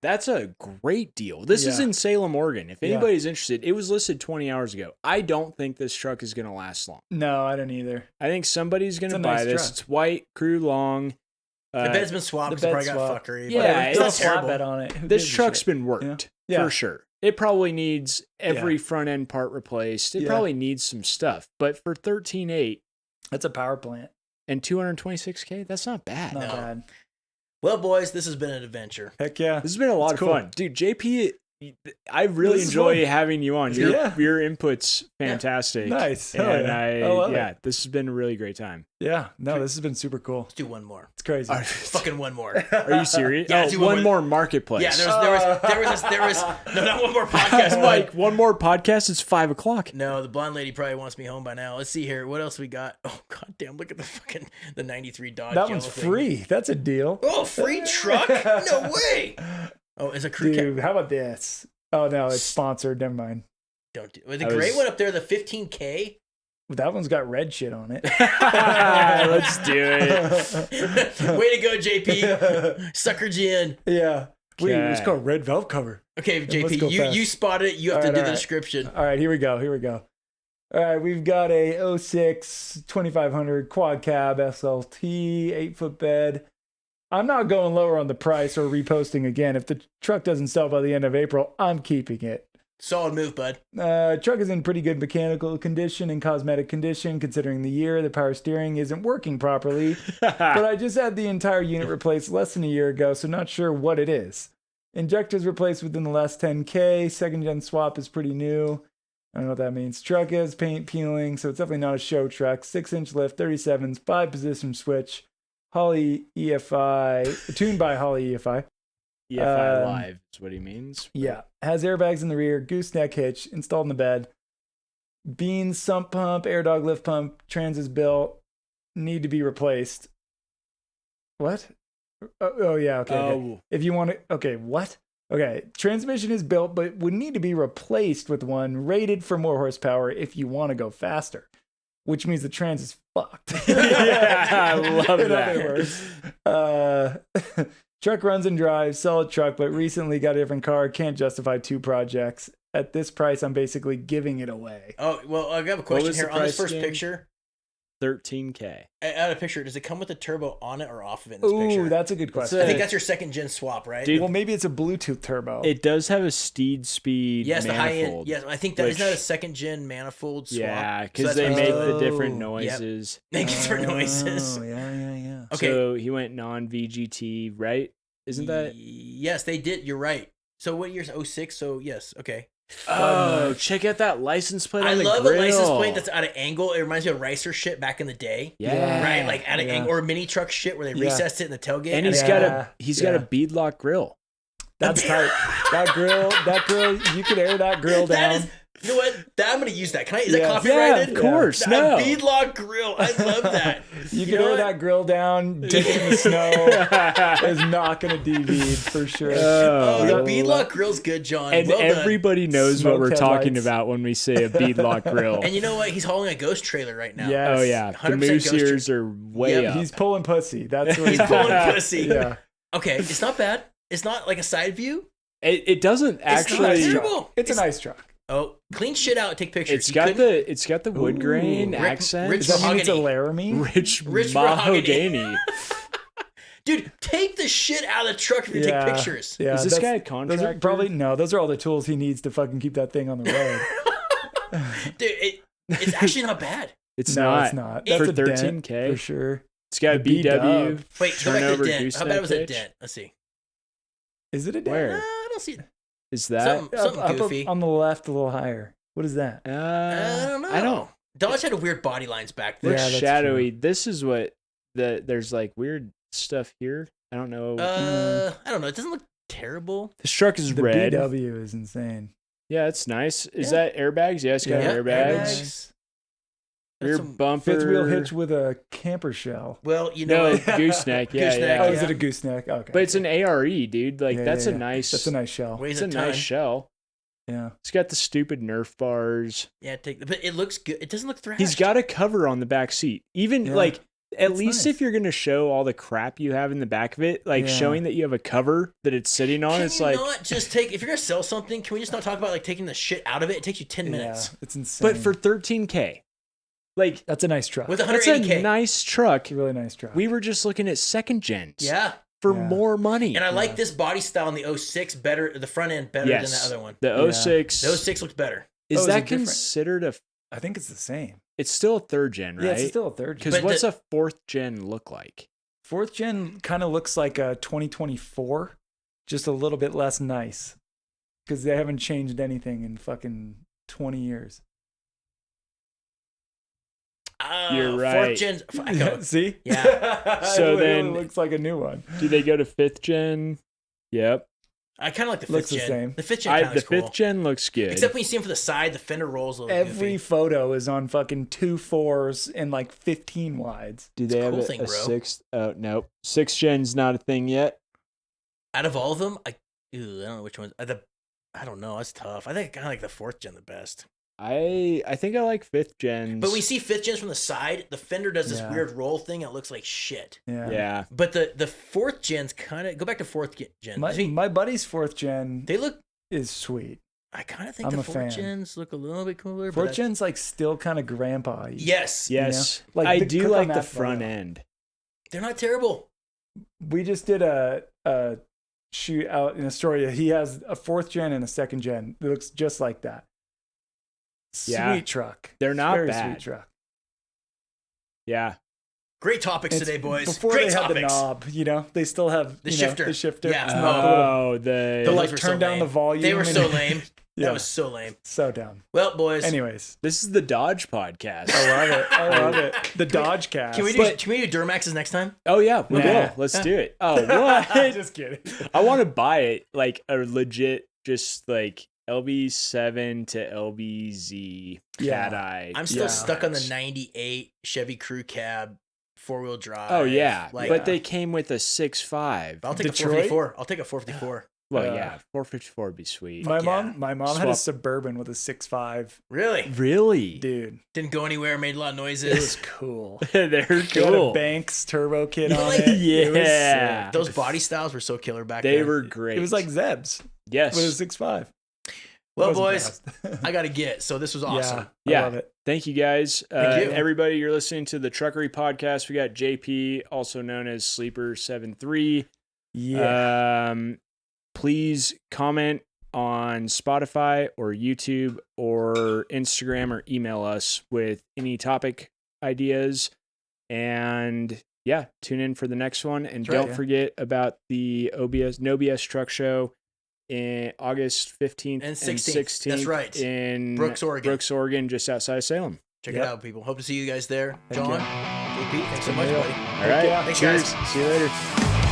that's a great deal. This is Yeah. in Salem, Oregon. If Yeah. anybody's interested, it was listed 20 hours ago. I don't think this truck is going to last long. No, I don't either. I think somebody's going It's to a buy nice this. truck. It's white, crew long. The bed's been swapped. the It's probably bed's got swapped. fuckery. Yeah, but it's not not terrible. flatbed on it. Who This gives a truck's shit? been worked Yeah. for sure. It probably needs every Yeah. front end part replaced. It Yeah. probably needs some stuff. But for 13.8 That's a power plant. and 226K, that's not bad. Not No. bad. Well, boys, this has been an adventure. Heck yeah. This has been a lot It's of cool. fun. Dude, JP I really This is enjoy fun. having you on. Your input's fantastic. Nice. And I love it. this has been a really great time. Yeah. No, this has been super cool. Let's do one more. It's crazy. Fucking one more. Are you serious? Yeah, oh, do one more marketplace. Yeah, there was no, not one more podcast. Like one more podcast. It's 5 o'clock. No, the blonde lady probably wants me home by now. Let's see here. What else we got? Oh god damn! Look at the 93 Dodge. That one's thing. free. That's a deal. Oh, free truck? No way. Oh, it's a crew Dude, how about this? Oh no, it's sponsored. Never mind. Don't do it. The gray one up there, the 15K. That one's got red shit on it. Let's do it. Way to go, JP. Sucker Gen. Yeah. Wait, it's called red valve cover. Okay, Let's go JP, fast. you spotted it. You have to do the description. All right, here we go. All right, we've got a 06 2500 quad cab SLT, 8-foot bed. I'm not going lower on the price or reposting again. If the truck doesn't sell by the end of April, I'm keeping it. Solid move, bud. Truck is in pretty good mechanical condition and cosmetic condition considering the year. The power steering isn't working properly, but I just had the entire unit replaced less than a year ago, so not sure what it is. Injectors replaced within the last 10K. Second gen swap is pretty new. I don't know what that means. Truck is paint peeling, so it's definitely not a show truck. 6-inch lift, 37s, 5-position switch. Holly EFI, tuned by Holly EFI. EFI Live is what he means. Yeah. Has airbags in the rear, gooseneck hitch, installed in the bed. Beans, sump pump, air dog lift pump, trans is built, need to be replaced. What? Oh yeah, okay. Okay. If you want to, okay, what? Okay, transmission is built, but would need to be replaced with one rated for more horsepower if you want to go faster. Which means the trans is fucked. Yeah, I love In that. other words. Truck runs and drives, solid truck, but recently got a different car. Can't justify 2 projects. At this price, I'm basically giving it away. Oh, well, I have a question here. On this first picture, $13K. I had a picture. Does it come with the turbo on it or off of it in this picture? Ooh, that's a good question. I think that's your second gen swap, right? Dude, well, maybe it's a Bluetooth turbo. It does have a Steed Speed yes, manifold. the high end. Yes, I think that isn't that a second gen manifold swap. Yeah, because they make the different noises. Make different noises. Oh, yeah. Okay. So he went non-VGT, right? Isn't that? Yes, they did. You're right. So what year's 06? So yes, okay. Oh, check out that license plate. I on the love grill. a license plate that's out of angle. It reminds me of Ricer shit back in the day. Yeah. Right? Like out of angle or mini truck shit where they recessed it in the tailgate. And he's got a beadlock grill. That's tight. That grill, you could air that grill down. You know what? I'm going to use that. Can I? Is that copyrighted? Yeah, of course. A No. beadlock grill. I love that. You can air that grill down, dig it in the snow. It's not going to deviate for sure. Oh, the beadlock grill's good, John. And well everybody knows what we're Smoked talking headlights. about when we say a beadlock grill. And you know what? He's hauling a ghost trailer right now. Yes. Oh, yeah. The 100% moose ghost ears are way up. He's pulling pussy. That's what He's pulling pussy. Yeah. Okay, it's not bad. It's not like a side view. It doesn't actually. It's not terrible. It's a nice truck. Oh, clean shit out. Take pictures. It's got the wood grain accent. rich Does that mean it's a mahogany. Laramie? Rich mahogany. mahogany. Dude, take the shit out of the truck if you take pictures. Yeah, Is this guy a those contractor? are probably those are all the tools he needs to fucking keep that thing on the road. Dude, it's actually not bad. It's No, not. it's not. For That's a dent, $13K. for sure. It's got a The BW. B-dub. Wait, go back to turnover the dent. How bad was that gooseneck dent? Let's see. Is it a dent? Where? I don't see it. Is that? Something Up goofy. on the left, a little higher. What is that? I don't know. I don't. Dodge had weird body lines back then. Looks that's shadowy. This is what there's like weird stuff here. I don't know. I don't know. It doesn't look terrible. This truck is The red. BW is insane. Yeah, it's nice. Is that airbags? Yeah, it's got Yeah, airbags. Rear That's some- bumper. Fifth wheel hitch with a camper shell. Well, you know. No, gooseneck. Yeah, Gooseneck, yeah. Oh, is it a gooseneck? Okay. But it's an ARE, dude. Like Yeah, that's yeah, a yeah. nice. That's a nice shell. Weighs It's a a ton. nice shell. Yeah. It's got the stupid Nerf bars. Yeah, but it looks good. It doesn't look thrashed. He's got a cover on the back seat. Even Yeah. like at That's least nice. if you're gonna show all the crap you have in the back of it, like Yeah. showing that you have a cover that it's sitting on, Can it's you like. not just take, if you're going to sell something, can we just not talk about like taking the shit out of it? It takes you 10 minutes. Yeah, it's insane. But for $13K, like that's a nice truck. With that's 180K. a nice truck. It's a really nice truck. We were just looking at second gens. Yeah. For Yeah. more money. And I like this body style in the 06 better, the front end better than the other one. The 06. The 06 looks better. Is Oh, is that it different? considered a? I think it's the same. It's still a third gen, right? Yeah, it's still a third gen. Because But what's a fourth gen look like? Fourth gen kind of looks like a 2024, just a little bit less nice. because they haven't changed anything in fucking 20 years. You're right. 4th gen. See? Yeah. So it then- looks like a new one. Do they go to 5th gen? Yep. I kind of like the 5th Looks the gen. same. The 5th gen kind of The looks cool. 5th gen looks good. Except when you see them from the side, the fender rolls a little Every goofy. photo is on fucking 2 4s and like 15 wides. Do they a have cool a, thing, a bro. 6th? Oh, nope. 6th gen's not a thing yet. Out of all of them, I don't know which ones. I don't know. That's tough. I think I kind of like the 4th gen the best. I think I like 5th gens. But when you see 5th gens from the side, the fender does this Yeah. weird roll thing. It looks like shit. Yeah. Yeah. But the 4th gens kind of go back to 4th gen. I mean, My buddy's 4th gen they look. is sweet. I kind of think I'm the a 4th fan. gens look a little bit cooler. 4th gen's like still kind of grandpa-y. Yes. Yes. You know? Like, I the do clip on like the that front photo. end. They're not terrible. We just did a shoot out in Astoria. He has a 4th gen and a 2nd gen. It looks just like that. Sweet Yeah. truck. They're not Very bad. sweet truck. Yeah. Great topics It's today, boys. Before Great they had topics. the knob, they still have The you shifter. Know, the shifter. Yeah. It's not the little- Oh, the They'll Those like were turn so down lame. the volume. They were and- so lame. Yeah. That was so lame. So down. Well, boys. Anyways, This is the Dodge podcast. I love it. I love it. The Dodge cast. Can we do Duramaxes next time? Oh yeah, we Nah. will. Let's do it. Oh what? Just kidding. I want to buy it like a legit, just like LB7 to LBZ cat Yeah. eye. I'm still Yeah. stuck on the 98 Chevy Crew Cab 4-wheel drive. Oh yeah, Like, but they came with a 6.5. I'll take Detroit? a 454. I'll take a 454. Well, Uh, yeah, 454 would be sweet. My yeah. mom had a Swap. Suburban with a 6.5. Really? Really? Dude, Didn't go anywhere. Made a lot of it was noises. cool. They're It had a cool. Banks turbo kit You on like- it. It was Yeah. sick. Those body styles were so killer back They then. were great. It was like Zeb's yes. with a 6.5. Well, Wasn't boys, fast. I got to get. So this was awesome. Yeah, Yeah. I love it. Thank you guys. Thank you. Everybody, you're listening to the Truckery podcast. We got JP, also known as Sleeper73. Yeah. Please comment on Spotify or YouTube or Instagram or email us with any topic ideas. And yeah, tune in for the next one. And That's right, don't yeah. forget about the No BS Truck Show in August 15th And and 16th. 16th. That's right. In Brooks, Oregon. just outside of Salem. Check Yep. it out, people. Hope to see you guys there. Thank John, you. JP, thanks so much, Yeah. buddy. All right. yeah. Thanks, Cheers. guys. See you later.